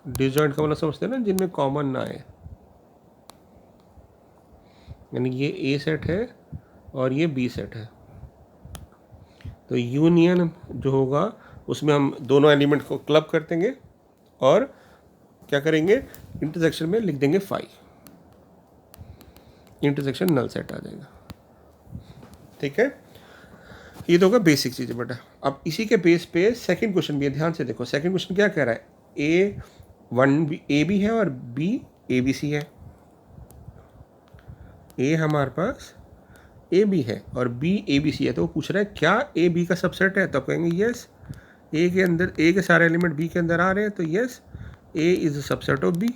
डिसजॉइंट का मतलब समझते हैं ना, जिनमें कॉमन ना आए, यानी ये ए सेट है और ये बी सेट है, तो यूनियन जो होगा उसमें हम दोनों एलिमेंट को क्लब कर देंगे और क्या करेंगे, इंटरसेक्शन में लिख देंगे 5, इंटरसेक्शन नल सेट आ जाएगा। ठीक है, ये तो होगा बेसिक चीज़ बेटा। अब इसी के बेस पे सेकंड क्वेश्चन भी है, ध्यान से देखो। सेकंड क्वेश्चन क्या कह रहा है, ए बी है और बी ए बी सी है। ए हमारे पास ए बी है और बी ए बी सी है, तो वो पूछ रहा है क्या ए बी का सबसेट है, तो कहेंगे यस। ए के अंदर ए के सारे एलिमेंट बी के अंदर आ रहे हैं तो yes, A is the subset of B.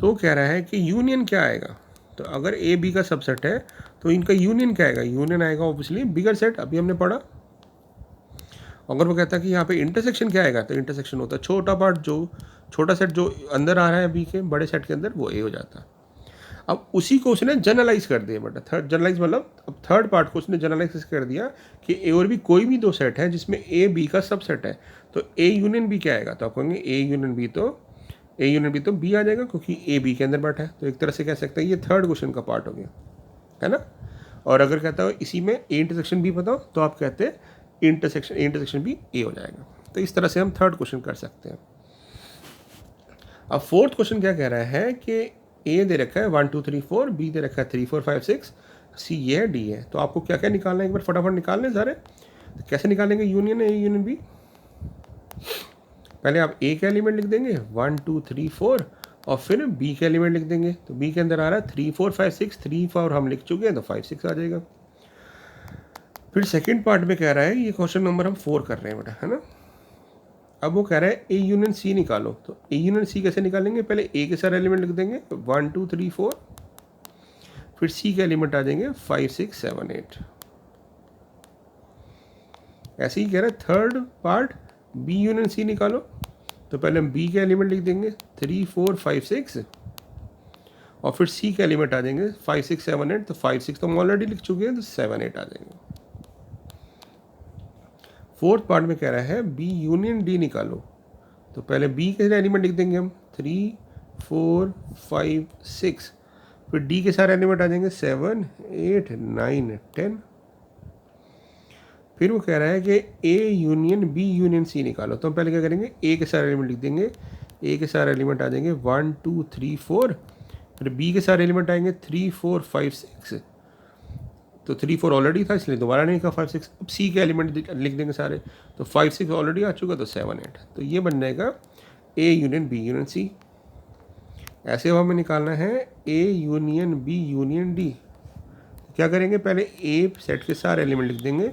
तो कह रहा है कि यूनियन क्या आएगा, तो अगर ए बी का सबसेट है तो इनका यूनियन क्या आएगा, यूनियन आएगा ऑब्वियसली बिगर सेट, अभी हमने पढ़ा। अगर वो कहता है कि यहाँ पे इंटरसेक्शन क्या आएगा, तो इंटरसेक्शन होता है छोटा पार्ट, जो छोटा सेट जो अंदर आ रहा है बी के बड़े सेट के अंदर, वो ए हो जाता है। अब उसी को उसने जनरलाइज कर दिया बेटा, थर्ड जनरलाइज मतलब अब थर्ड पार्ट को उसने जनरलाइज कर दिया कि ए और बी कोई भी दो सेट है जिसमें ए बी का सबसेट है, तो ए यूनियन बी क्या आएगा, तो आप कहेंगे ए यूनियन बी तो बी आ जाएगा क्योंकि ए बी के अंदर बैठा है। तो एक तरह से कह सकते हैं ये थर्ड क्वेश्चन का पार्ट हो गया, है ना। और अगर कहता हो इसी में ए इंटरसेक्शन बी बताओ, तो आप कहते हैं इंटरसेक्शन बी ए हो जाएगा। तो इस तरह से हम थर्ड क्वेश्चन कर सकते हैं। अब फोर्थ क्वेश्चन क्या कह रहा है कि ए दे रखा है 1 2 3 4, बी दे रखा है 3 4 5 6, सी ये है, डी है। तो आपको क्या क्या निकालना है, एक बार फटाफट निकाल लें सारे। तो कैसे निकालेंगे यूनियन ए यूनियन बी, पहले आप ए के एलिमेंट लिख देंगे 1 2 3 4 और फिर बी के एलिमेंट लिख देंगे। तो बी के अंदर आ रहा है 3 4 5 6, 3 4 हम लिख चुके हैं तो 5 6 आ जाएगा। फिर सेकंड पार्ट में कह रहा है, ये क्वेश्चन नंबर हम 4 कर रहे हैं बेटा, है ना। अब वो कह रहा है ए यूनियन सी निकालो, तो ए यूनियन सी कैसे निकालेंगे, पहले ए के सारे एलिमेंट लिख देंगे 1 2 3 4, फिर सी के एलिमेंट आ जाएंगे 5 6 7 8। ऐसे ही कह रहा है third part B union C निकालो, तो पहले हम बी के एलिमेंट लिख देंगे 3 4 5 6 और फिर सी के एलिमेंट आ जाएंगे 5 6 7 8। तो 5 6 तो हम ऑलरेडी लिख चुके हैं तो 7 8 आ जाएंगे। फोर्थ पार्ट में कह रहा है बी यूनियन डी निकालो, तो पहले बी के एलिमेंट लिख देंगे हम 3 4 5 6, फिर डी के सारे एलिमेंट आ जाएंगे 7 8 9 10। फिर वो कह रहा है कि A union B union C निकालो, तो हम पहले क्या करेंगे ए के सारे एलिमेंट लिख देंगे, ए के सारे एलिमेंट आ जाएंगे 1 2 3 4, फिर बी के सारे एलिमेंट आएंगे 3 4 5 6, तो 3 4 ऑलरेडी था इसलिए दोबारा नहीं लिखा 5 6। अब सी के एलिमेंट लिख देंगे सारे, तो 5 6 ऑलरेडी आ चुका तो 7 8, तो ये बन जाएगा A union B union C. ऐसे अब हमें निकालना है A union B union D. क्या करेंगे, पहले ए सेट के सारे एलिमेंट लिख देंगे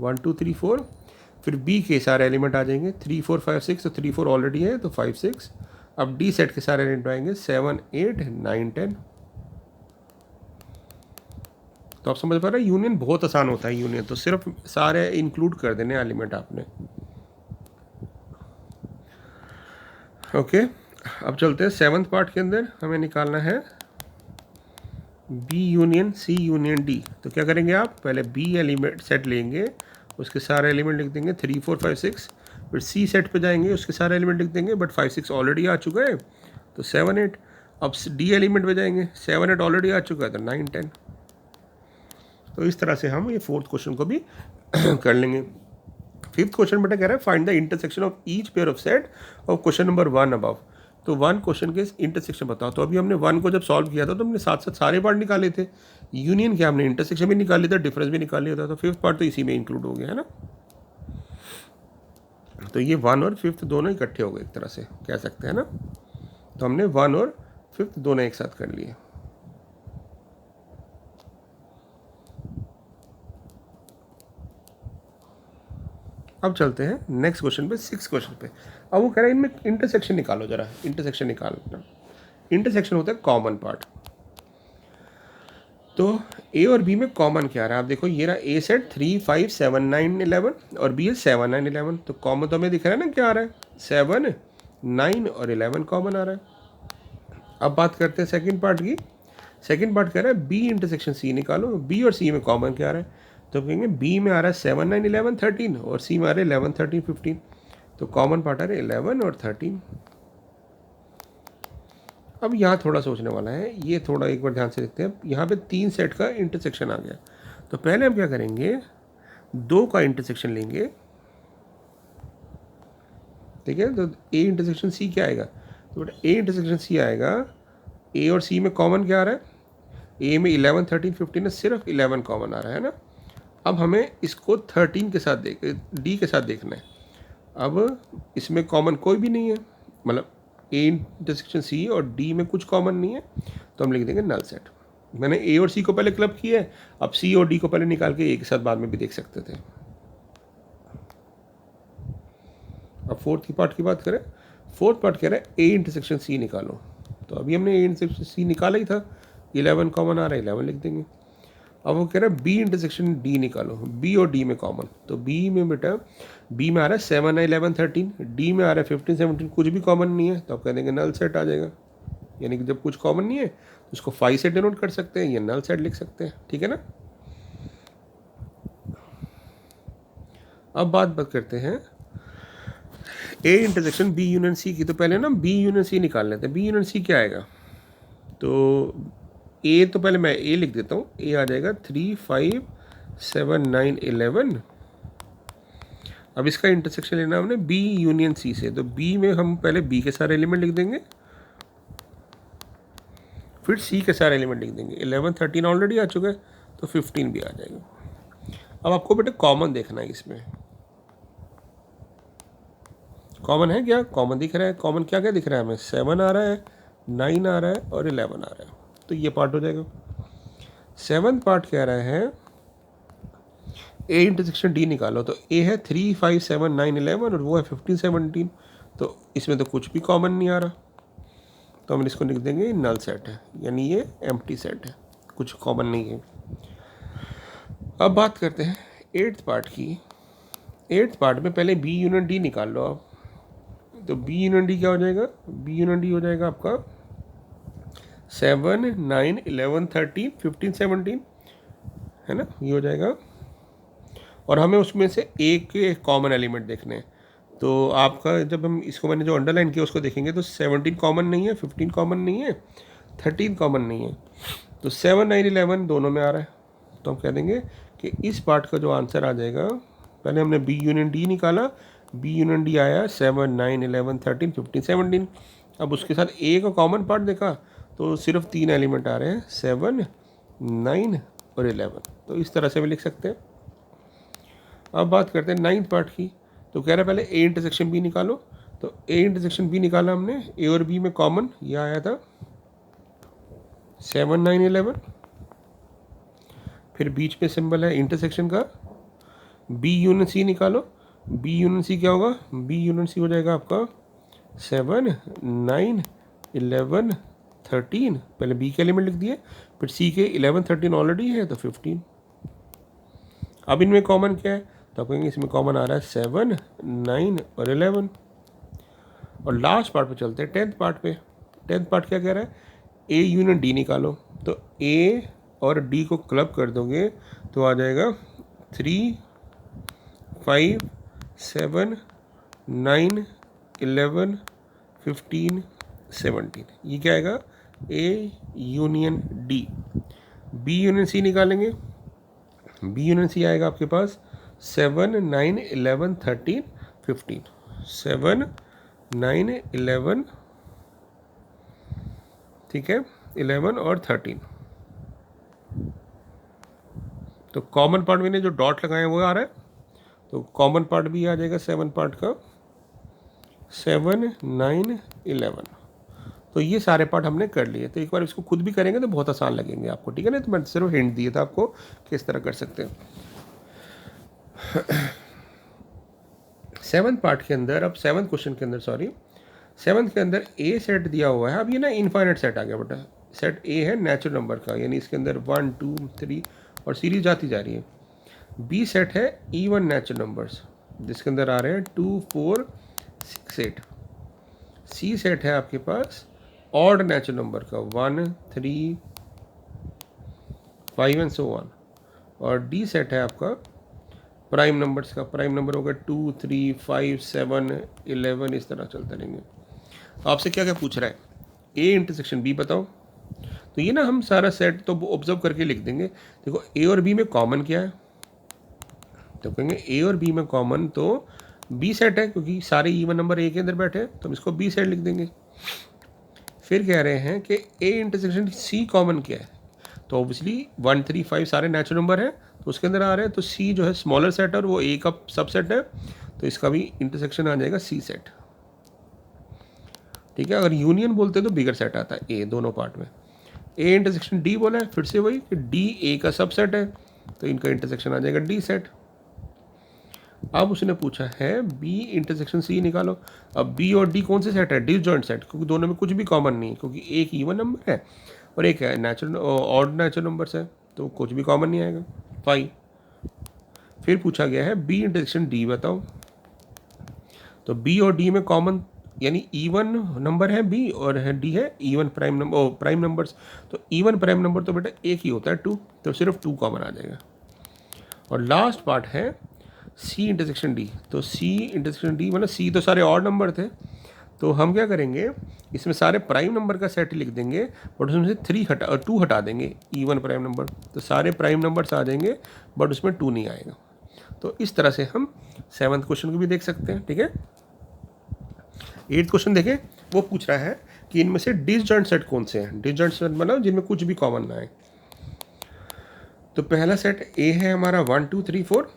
1 2 3 4, फिर बी के सारे एलिमेंट आ जाएंगे 3 4 5 6, तो 3 4 ऑलरेडी है तो 5 6। अब डी सेट के सारे एलिमेंट आएंगे 7 8 9 10। तो आप समझ पा रहे हैं, यूनियन बहुत आसान होता है। यूनियन तो सिर्फ सारे इंक्लूड कर देने एलिमेंट आपने। ओके, अब चलते हैं सेवन्थ पार्ट के अंदर। हमें निकालना है B union C union D. तो क्या करेंगे आप, पहले बी एलिमेंट सेट लेंगे, उसके सारे एलिमेंट लिख देंगे 3 4 5 6। फिर सी सेट पे जाएंगे, उसके सारे एलिमेंट लिख देंगे, बट 5 6 ऑलरेडी आ चुका है तो 7 8। अब डी एलिमेंट पे जाएंगे, 7 8 ऑलरेडी आ चुका है तो 9 10। तो इस तरह से हम ये फोर्थ क्वेश्चन को भी कर लेंगे। फिफ्थ क्वेश्चन बेटा कह रहा है find the intersection of each pair of set of question number 1 above. तो 1 क्वेश्चन के इंटरसेक्शन बताओ। तो अभी हमने 1 को जब सॉल्व किया था तो हमने साथ साथ सारे पार्ट निकाले थे। यूनियन क्या, हमने इंटरसेक्शन भी निकाल लिया था, डिफरेंस भी निकाल लिया था। तो फिफ्थ पार्ट तो इसी में इंक्लूड हो गया है ना। तो ये 1 और फिफ्थ दोनों इकट्ठे हो गए, एक तरह से कह सकते हैं ना। तो हमने 1 और फिफ्थ दोनों एक साथ कर लिए। अब चलते हैं नेक्स्ट क्वेश्चन पे, 6 क्वेश्चन पे। अब वो कह रहा है इनमें इंटरसेक्शन निकालो जरा। इंटरसेक्शन निकालना, इंटरसेक्शन होता है कॉमन पार्ट। तो ए और बी में कॉमन क्या आ रहा है, आप देखो ये रहा ए सेट 3 5 7 9 11 और बी है 7 9 11। तो कॉमन तो हमें दिख रहा है ना क्या आ रहा है, 7 9 और 11 कॉमन आ रहा है। अब बात करते हैं सेकंड पार्ट की। सेकंड पार्ट कह रहा है बी इंटरसेक्शन सी निकालो। बी और सी में कॉमन क्या आ रहा है, तो कहेंगे बी में आ रहा है 7 9 11 13 और सी में आ रहा है 11 13 15। तो कॉमन पार्ट आ रहा है 11 और 13। अब यहाँ थोड़ा सोचने वाला है, ये थोड़ा एक बार ध्यान से देखते हैं। यहाँ पे 3 सेट का इंटरसेक्शन आ गया। तो पहले हम क्या करेंगे, 2 का इंटरसेक्शन लेंगे, ठीक है। तो ए इंटरसेक्शन सी क्या आएगा, तो बेटा ए इंटरसेक्शन सी आएगा। ए और सी में कॉमन क्या आ रहा है, ए में 11 13 15 है, सिर्फ 11 कॉमन आ रहा है ना। अब हमें इसको 13 के साथ डी के साथ देखना है। अब इसमें कॉमन कोई भी नहीं है, मतलब ए इंटरसेक्शन सी और डी में कुछ कॉमन नहीं है, तो हम लिख देंगे नल सेट। मैंने ए और सी को पहले क्लब किया है, अब सी और डी को पहले निकाल के ए के साथ बाद में भी देख सकते थे। अब फोर्थ की पार्ट की बात करें, फोर्थ पार्ट कह रहा है ए इंटरसेक्शन सी निकालो। तो अभी हमने ए इंटरसेक्शन सी निकाला ही था, 11 कॉमन आ रहा है, 11 लिख देंगे। अब वो कह रहा है बी इंटरसेक्शन डी निकालो। बी और डी में कॉमन, तो बी में बेटा बी में आ रहा है 7 11 13, डी में आ रहा है 15 17, कुछ भी कॉमन नहीं है, तो आप कह देंगे नल सेट आ जाएगा। यानी कि जब कुछ कॉमन नहीं है तो उसको 5 से डिनोट कर सकते हैं या नल सेट लिख सकते हैं, ठीक है ना। अब बात करते हैं A intersection B union C की। तो पहले ना बी यूनियन सी निकाल लेते हैं। बी यूनियन सी क्या आएगा, तो ए तो पहले मैं ए लिख देता हूँ। ए आ जाएगा 3 5 7 9 11। अब इसका इंटरसेक्शन लेना हमने बी यूनियन सी से। तो बी में हम पहले बी के सारे एलिमेंट लिख देंगे, फिर सी के सारे एलिमेंट लिख देंगे। 11 13 ऑलरेडी आ चुका है तो 15 भी आ जाएगा। अब आपको बेटे कॉमन देखना है, इसमें कॉमन है क्या, कॉमन दिख रहा है। कॉमन क्या क्या दिख रहा है हमें, 7 आ रहा है, 9 आ रहा है और 11 आ रहा है। तो ये पार्ट हो जाएगा। 7th पार्ट कह रहा है ए इंटरसेक्शन डी निकालो। तो ए है 3 5 7 9 11 और वो है 15 17। तो इसमें तो कुछ भी कॉमन नहीं आ रहा, तो हम इसको लिख देंगे नल सेट है, यानी ये एम्प्टी सेट है, कुछ कॉमन नहीं है। अब बात करते हैं 8th पार्ट की। 8th पार्ट में पहले बी यूनियन डी निकाल लो आप। तो बी यूनियन डी क्या हो जाएगा, बी यूनियन डी हो जाएगा आपका 7 9 11 13 15 17, है ना, ये हो जाएगा। और हमें उसमें से एक कॉमन एलिमेंट देखने हैं। तो आपका जब हम इसको, मैंने जो अंडरलाइन किया उसको देखेंगे तो 17 कॉमन नहीं है, 15 कॉमन नहीं है, 13 कॉमन नहीं है। तो 7 9 11 दोनों में आ रहा है। तो हम कह देंगे कि इस पार्ट का जो आंसर आ जाएगा, पहले हमने बी यूनियन डी निकाला, बी यूनियन डी आया 7 9 11 13 15 17। अब उसके साथ ए का कॉमन पार्ट देखा तो सिर्फ 3 एलिमेंट आ रहे हैं, 7 9 और 11। तो इस तरह से भी लिख सकते हैं। अब बात करते हैं 9th पार्ट की। तो कह रहा है पहले ए इंटरसेक्शन बी निकालो। तो ए इंटरसेक्शन बी निकाला हमने, ए और बी में कॉमन यह आया था 7 9 11। फिर बीच में सिंबल है इंटरसेक्शन का। बी यूनियन सी निकालो। बी यूनियन सी क्या होगा, बी यूनियन सी हो जाएगा आपका 7 9 11 13, पहले बी के एलिमेंट लिख दिए, फिर सी के 11 13 ऑलरेडी है तो 15। अब इनमें कॉमन क्या है, तो आप कहेंगे इसमें कॉमन आ रहा है 7 9 और 11। और लास्ट पार्ट पे चलते हैं, 10th पार्ट पे। 10th पार्ट क्या कह रहा है, ए यूनियन डी निकालो। तो ए और डी को क्लब कर दोगे तो आ जाएगा 3 5 7 9 11 15 17। ये क्या आएगा, A union D. B union C निकालेंगे, बी यूनियन सी आएगा आपके पास 7 9 11 13 15। 7 9 11, ठीक है, 11 और 13। तो कॉमन पार्ट मैंने जो डॉट लगाए हैं वो आ रहा है, तो कॉमन पार्ट भी आ जाएगा 7 पार्ट का, 7 9 11। तो ये सारे पार्ट हमने कर लिए। तो एक बार इसको खुद भी करेंगे तो बहुत आसान लगेंगे आपको, ठीक है ना। तो मैं सिर्फ हिंट दिया था आपको किस तरह कर सकते हैं। 7th पार्ट के अंदर, अब 7th क्वेश्चन के अंदर, सॉरी 7th के अंदर ए सेट दिया हुआ है। अब ये ना इनफाइनाइट सेट आ गया बेटा। सेट ए है नेचुरल नंबर का, यानी इसके अंदर 1 2 3 और सीरीज जाती जा रही है। बी सेट है इवन नेचुरल नंबर्स, जिसके अंदर आ रहे हैं 2 4 6 8। सी सेट है आपके पास ऑड नेचुरल नंबर का 1 3 5 एंड सो ऑन। और डी सेट है आपका प्राइम नंबर्स का, प्राइम नंबर होगा 2 3 5 7 11, इस तरह चलते रहेंगे। तो आपसे क्या क्या पूछ रहा है, ए इंटरसेक्शन बी बताओ। तो ये ना हम सारा सेट तो ऑब्जर्व करके लिख देंगे। देखो ए और बी में कॉमन क्या है, तो कहेंगे ए और बी में कॉमन तो बी सेट है, क्योंकि सारे इवन नंबर ए के अंदर बैठे हैं, तो हम इसको बी सेट लिख देंगे। फिर कह रहे हैं कि ए इंटरसेक्शन सी कॉमन क्या है, तो ऑब्वियसली 1 3 5 सारे नेचुरल नंबर हैं तो उसके अंदर आ रहे हैं, तो सी जो है स्मॉलर सेट है और वो ए का सबसेट है, तो इसका भी इंटरसेक्शन आ जाएगा सी सेट, ठीक है। अगर यूनियन बोलते हैं तो बिगर सेट आता है ए दोनों पार्ट में। ए इंटरसेक्शन डी बोला है, फिर से वही कि डी ए का सबसेट है, तो इनका इंटरसेक्शन आ जाएगा डी सेट। अब उसने पूछा है बी इंटरसेक्शन सी निकालो। अब बी और डी कौन से सेट है, डिसजॉइंट सेट, क्योंकि दोनों में कुछ भी कॉमन नहीं है, क्योंकि एक इवन नंबर है और एक है नेचुरल ऑड नेचुरल नंबर्स है, तो कुछ भी कॉमन नहीं आएगा, 5। फिर पूछा गया है बी इंटरसेक्शन डी बताओ। तो बी और डी में कॉमन यानी इवन नंबर है बी और है डी है even prime number, prime numbers. तो इवन प्राइम नंबर तो बेटा एक ही होता है 2, तो सिर्फ 2 कॉमन आ जाएगा। और लास्ट पार्ट है सी इंटरसेक्शन डी। तो सी इंटरसेक्शन डी मतलब सी तो सारे ऑड नंबर थे, तो हम क्या करेंगे इसमें सारे प्राइम नंबर का सेट लिख देंगे, बट उसमें से 2 हटा देंगे इवन प्राइम नंबर, तो सारे प्राइम नंबर्स आ जाएंगे बट उसमें 2 नहीं आएगा। तो इस तरह से हम 7th क्वेश्चन को भी देख सकते हैं, ठीक है। 8th क्वेश्चन देखें, वो पूछ रहा है कि इनमें से डिसजॉइंट सेट कौन से हैं। डिसजॉइंट सेट मतलब जिनमें कुछ भी कॉमन ना आए। तो पहला सेट ए है हमारा 1 2 3 4,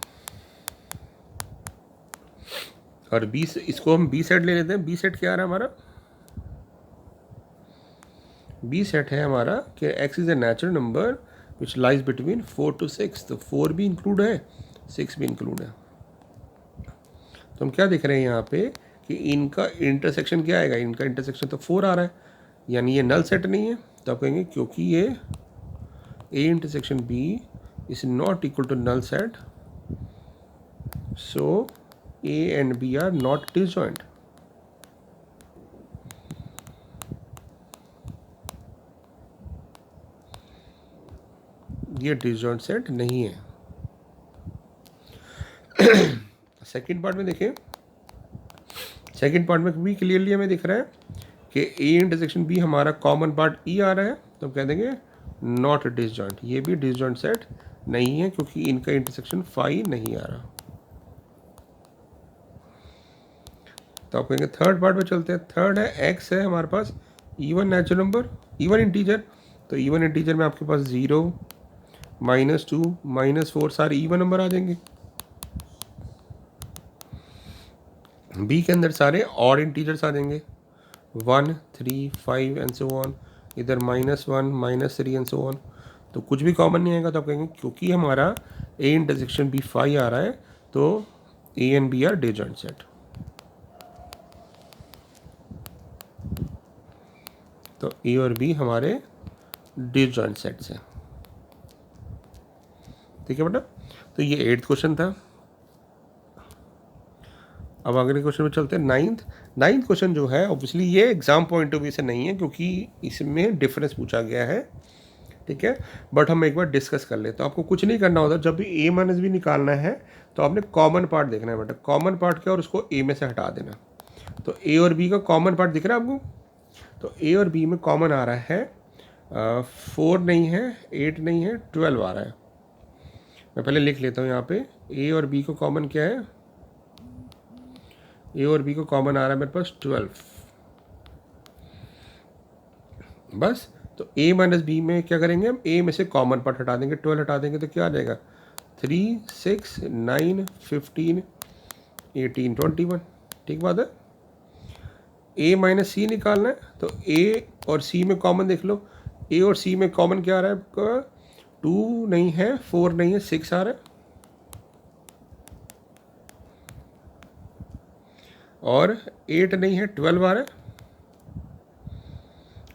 और बी, इसको हम बी सेट ले लेते हैं। बी सेट क्या आ रहा है हमारा, बी सेट है हमारा कि x is a natural number which lies between 4 to 6। तो 4 भी इंक्लूड है, 6 भी इंक्लूड है। तो हम क्या देख रहे हैं यहाँ पे कि इनका इंटरसेक्शन क्या आएगा, इनका इंटरसेक्शन तो 4 आ रहा है, यानी ये नल सेट नहीं है। तो आप कहेंगे क्योंकि ये A intersection B is not equal to null set, so A and B are not disjoint। ये डिसजॉइंट सेट नहीं है। सेकंड पार्ट में देखें, सेकंड पार्ट में भी क्लियरली हमें दिख रहा है कि ए इंटरसेक्शन बी हमारा कॉमन पार्ट ई आ रहा है, तो हम कह देंगे नॉट डिसजॉइंट। ये भी डिसजॉइंट सेट नहीं है क्योंकि इनका इंटरसेक्शन 5 नहीं आ रहा। तो आप कहेंगे थर्ड पार्ट में चलते हैं। थर्ड है एक्स है हमारे पास even natural number, even integer. तो इवन इंटीजर में आपके पास 0 -2 -4 सारे इवन नंबर आ जाएंगे। बी के अंदर सारे ऑड इंटीजर्स आ जाएंगे, 1 3 5 एंड सो ऑन। इधर -1 -3 एंड सो ऑन। तो कुछ भी कॉमन नहीं आएगा। तो आप कहेंगे क्योंकि हमारा ए इंटरसेक्शन बी 5 आ रहा है तो A and B are disjoint set. तो ए और बी हमारे डिसजॉइंट सेट्स हैं। ठीक है बेटा, तो ये 8th क्वेश्चन था। अब अगले क्वेश्चन में चलते हैं। नाइन्थ क्वेश्चन जो है ऑब्वियसली ये एग्जाम पॉइंट ऑफ व्यू से नहीं है क्योंकि इसमें डिफरेंस पूछा गया है। ठीक है, बट हम एक बार डिस्कस कर लेते हैं। आपको कुछ नहीं करना होता, जब भी ए माइनस बी निकालना है तो आपने कॉमन पार्ट देखना है बेटा। कॉमन पार्ट क्या और उसको ए में से हटा देना। तो ए और बी का कॉमन पार्ट दिख रहा है आपको? तो ए और बी में कॉमन आ रहा है 4 नहीं है, 8 नहीं है, 12 आ रहा है। मैं पहले लिख लेता हूँ यहाँ पे। ए और बी को कॉमन क्या है? ए और बी को कॉमन आ रहा है मेरे पास 12। बस, तो ए माइनस बी में क्या करेंगे हम? ए में से कॉमन पार्ट हटा देंगे, 12 हटा देंगे तो क्या आ जाएगा? 3, 6, 9, 15, 18, 21। ठीक बात है। ए माइनस सी निकालना है तो ए और सी में कॉमन देख लो। ए और सी में कॉमन क्या आ रहा है आपका? 2 नहीं है, 4 नहीं है, 6 आ रहा है और 8 नहीं है, 12 आ रहा है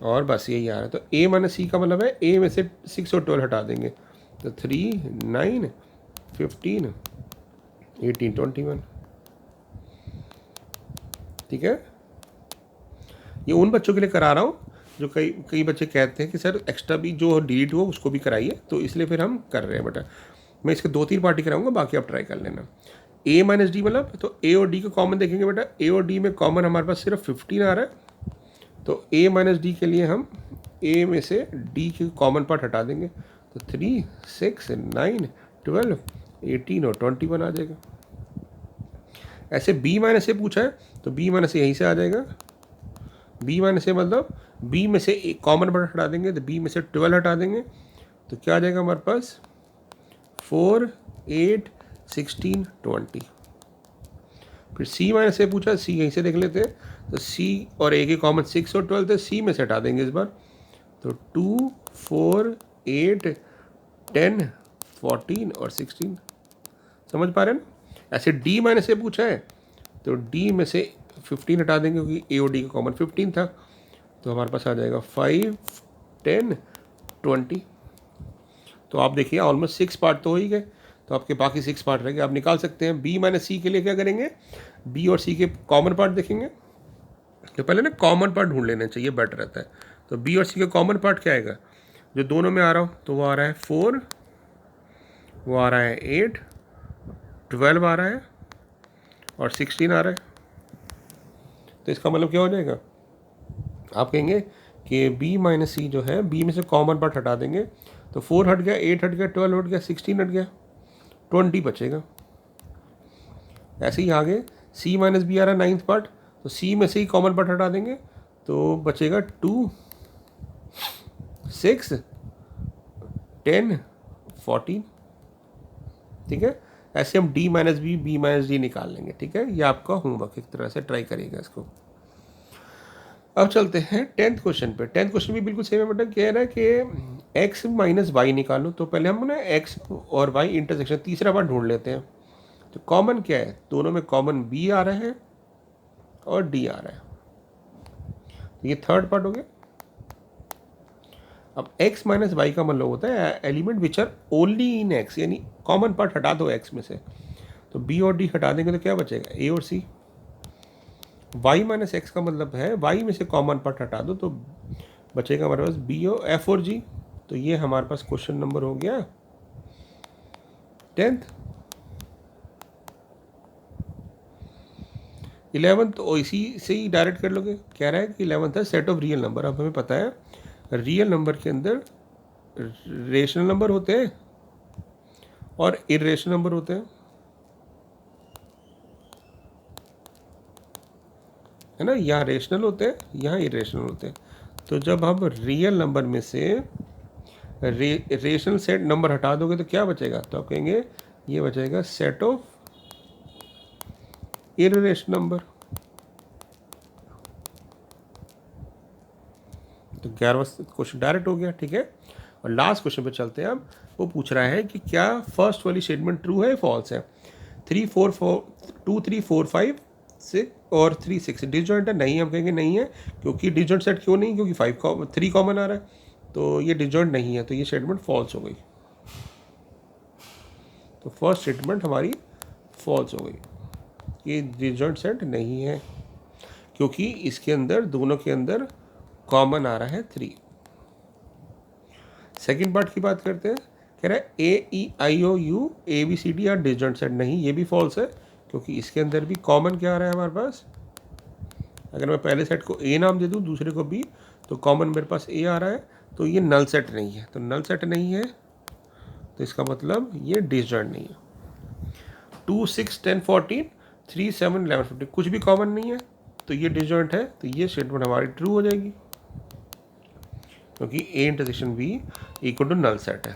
और बस यही आ रहा है। तो ए माइनस सी का मतलब है ए में से 6 और 12 हटा देंगे तो 3, 9, 15, 18, 21। ठीक है, ये उन बच्चों के लिए करा रहा हूँ जो कई बच्चे कहते हैं कि सर एक्स्ट्रा भी जो डिलीट हुआ उसको भी कराइए, तो इसलिए फिर हम कर रहे हैं बेटा। मैं इसके 2-3 पार्टी कराऊंगा, बाकी आप ट्राई कर लेना। ए माइनस डी मतलब, तो ए और डी को कॉमन देखेंगे बेटा। ए और डी में कॉमन हमारे पास सिर्फ 15 आ रहा है, तो ए माइनस डी के लिए हम ए में से डी के कॉमन पार्ट हटा देंगे तो 3, 6, 9, 12, 18 और 21 आ जाएगा। ऐसे बी माइनस से पूछा है तो बी माइनस यहीं से आ जाएगा। बी माइनस से मतलब बी में से एक कॉमन पार्ट हटा देंगे तो बी में से 12 हटा देंगे तो क्या आ जाएगा हमारे पास? 4, 8, 16, 20। फिर सी माइनस से पूछा, सी यहीं से देख लेते हैं। तो सी और ए के कॉमन 6 और 12 थे, सी में से हटा देंगे इस बार तो 2, 4, 8, 10, 14 और 16। समझ पा रहे हैं ना? ऐसे डी माइनस से पूछा है तो डी में से 15 हटा देंगे क्योंकि ए और डी का कॉमन 15 था, तो हमारे पास आ जाएगा 5, 10, 20। तो आप देखिए ऑलमोस्ट 6 पार्ट तो हो ही गए, तो आपके बाकी 6 पार्ट रह गए, आप निकाल सकते हैं। बी माइनस सी के लिए क्या करेंगे? बी और सी के कॉमन पार्ट देखेंगे। तो पहले ना कॉमन पार्ट ढूंढ लेना चाहिए, बेटर रहता है। तो बी और सी का कॉमन पार्ट क्या आएगा? जो दोनों में आ रहा हो तो वो आ रहा है 4, वो आ रहा है 8, 12 आ रहा है और 16 आ रहा है। तो इसका मतलब क्या हो जाएगा? आप कहेंगे कि बी माइनस सी जो है, बी में से कॉमन पार्ट हटा देंगे तो 4 हट गया, 8 हट गया, 12 हट गया, 16 हट गया, 20 बचेगा। ऐसे ही आगे सी माइनस बी आ रहा है 9th पार्ट, तो सी में से ही कॉमन पार्ट हटा देंगे तो बचेगा 2, 6, 10, 14। ठीक है, ऐसे हम D minus B minus D निकाल लेंगे। ठीक है, ये आपका होमवर्क एक तरह से, ट्राई करिएगा इसको। अब चलते हैं 10th क्वेश्चन पे। 10th क्वेश्चन भी बिल्कुल सेम है बेटा। कह रहा है कि x माइनस वाई निकालो, तो पहले हम ना x और y इंटरसेक्शन तीसरा बार ढूंढ लेते हैं। तो कॉमन क्या है? दोनों में कॉमन b आ रहा है और d आ रहा है, तो ये थर्ड पार्ट हो गया। अब x माइनस वाई का मतलब होता है element which are only in x, यानी कॉमन पार्ट हटा दो x में से, तो b और d हटा देंगे तो क्या बचेगा? a और c। y माइनस एक्स का मतलब है y में से कॉमन पार्ट हटा दो तो बचेगा हमारे पास b और f और g। तो ये हमारे पास क्वेश्चन नंबर हो गया 10th। 11th तो इसी से ही डायरेक्ट कर लोगे। कह रहा है कि 11th है सेट ऑफ रियल नंबर। अब हमें पता है रियल नंबर के अंदर रेशनल नंबर होते हैं और इरेशनल नंबर होते हैं, है ना। यहाँ रेशनल होते हैं, यहाँ इरेशनल होते हैं। तो जब हम रियल नंबर में से रेशनल सेट नंबर हटा दोगे तो क्या बचेगा? तो आप कहेंगे ये बचेगा सेट ऑफ इरेशनल नंबर। तो 11वां क्वेश्चन डायरेक्ट हो गया। ठीक है, और लास्ट क्वेश्चन पे चलते हैं हम। वो पूछ रहा है कि क्या फर्स्ट वाली स्टेटमेंट ट्रू है फॉल्स है? 3, 4, 4, 2, 3, 4, 5, 6 और 3 6 डिसजॉइंट है, नहीं हम कहेंगे नहीं है, क्योंकि डिसजॉइंट सेट क्यों नहीं, क्योंकि 3 कॉमन आ रहा है, तो ये डिसजॉइंट नहीं है, तो ये स्टेटमेंट फॉल्स हो गई। तो फर्स्ट स्टेटमेंट हमारी फॉल्स हो गई, ये डिसजॉइंट सेट नहीं है, क्योंकि इसके अंदर दोनों के अंदर कॉमन आ रहा है 3। सेकेंड पार्ट की बात करते हैं, कह रहा है AEIOU ABCD are disjoint set, नहीं ये भी फॉल्स है, क्योंकि इसके अंदर भी कॉमन क्या आ रहा है हमारे पास, अगर मैं पहले सेट को A नाम दे दूँ दूसरे को B, तो कॉमन मेरे पास A आ रहा है, तो ये नल सेट नहीं है, तो नल सेट नहीं है, तो इसका मतलब ये डिसजॉइंट नहीं है। 2 6 10 14 3 7 11 15 कुछ भी कॉमन नहीं है, तो ये डिसजॉइंट है, तो ये स्टेटमेंट हमारी ट्रू हो जाएगी, क्योंकि A intersection B equal to null set है।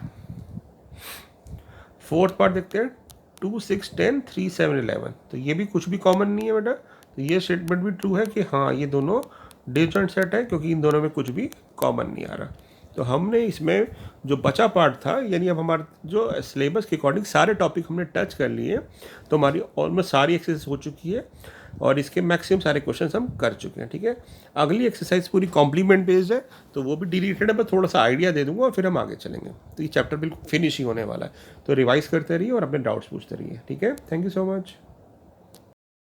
फोर्थ पार्ट देखते हैं, 2 6 10 3 7 11, तो ये भी कुछ भी कॉमन नहीं है बेटा, तो ये स्टेटमेंट भी ट्रू है कि हाँ ये दोनों डिसजॉइंट सेट है, क्योंकि इन दोनों में कुछ भी कॉमन नहीं आ रहा। तो हमने इसमें जो बचा पार्ट था, यानी अब हमारे जो सिलेबस के अकॉर्डिंग सारे टॉपिक हमने टच कर लिए, तो हमारी ऑलमोस्ट सारी एक्सरसाइज हो चुकी है और इसके मैक्सिमम सारे क्वेश्चंस हम कर चुके हैं। ठीक है, अगली एक्सरसाइज पूरी कॉम्प्लीमेंट बेस्ड है, तो वो भी डिलीटेड है, मैं थोड़ा सा आइडिया दे दूंगा और फिर हम आगे चलेंगे। तो ये चैप्टर बिल्कुल फिनिश ही होने वाला है, तो रिवाइज करते रहिए और अपने डाउट्स पूछते रहिए। ठीक है, थैंक यू सो मच।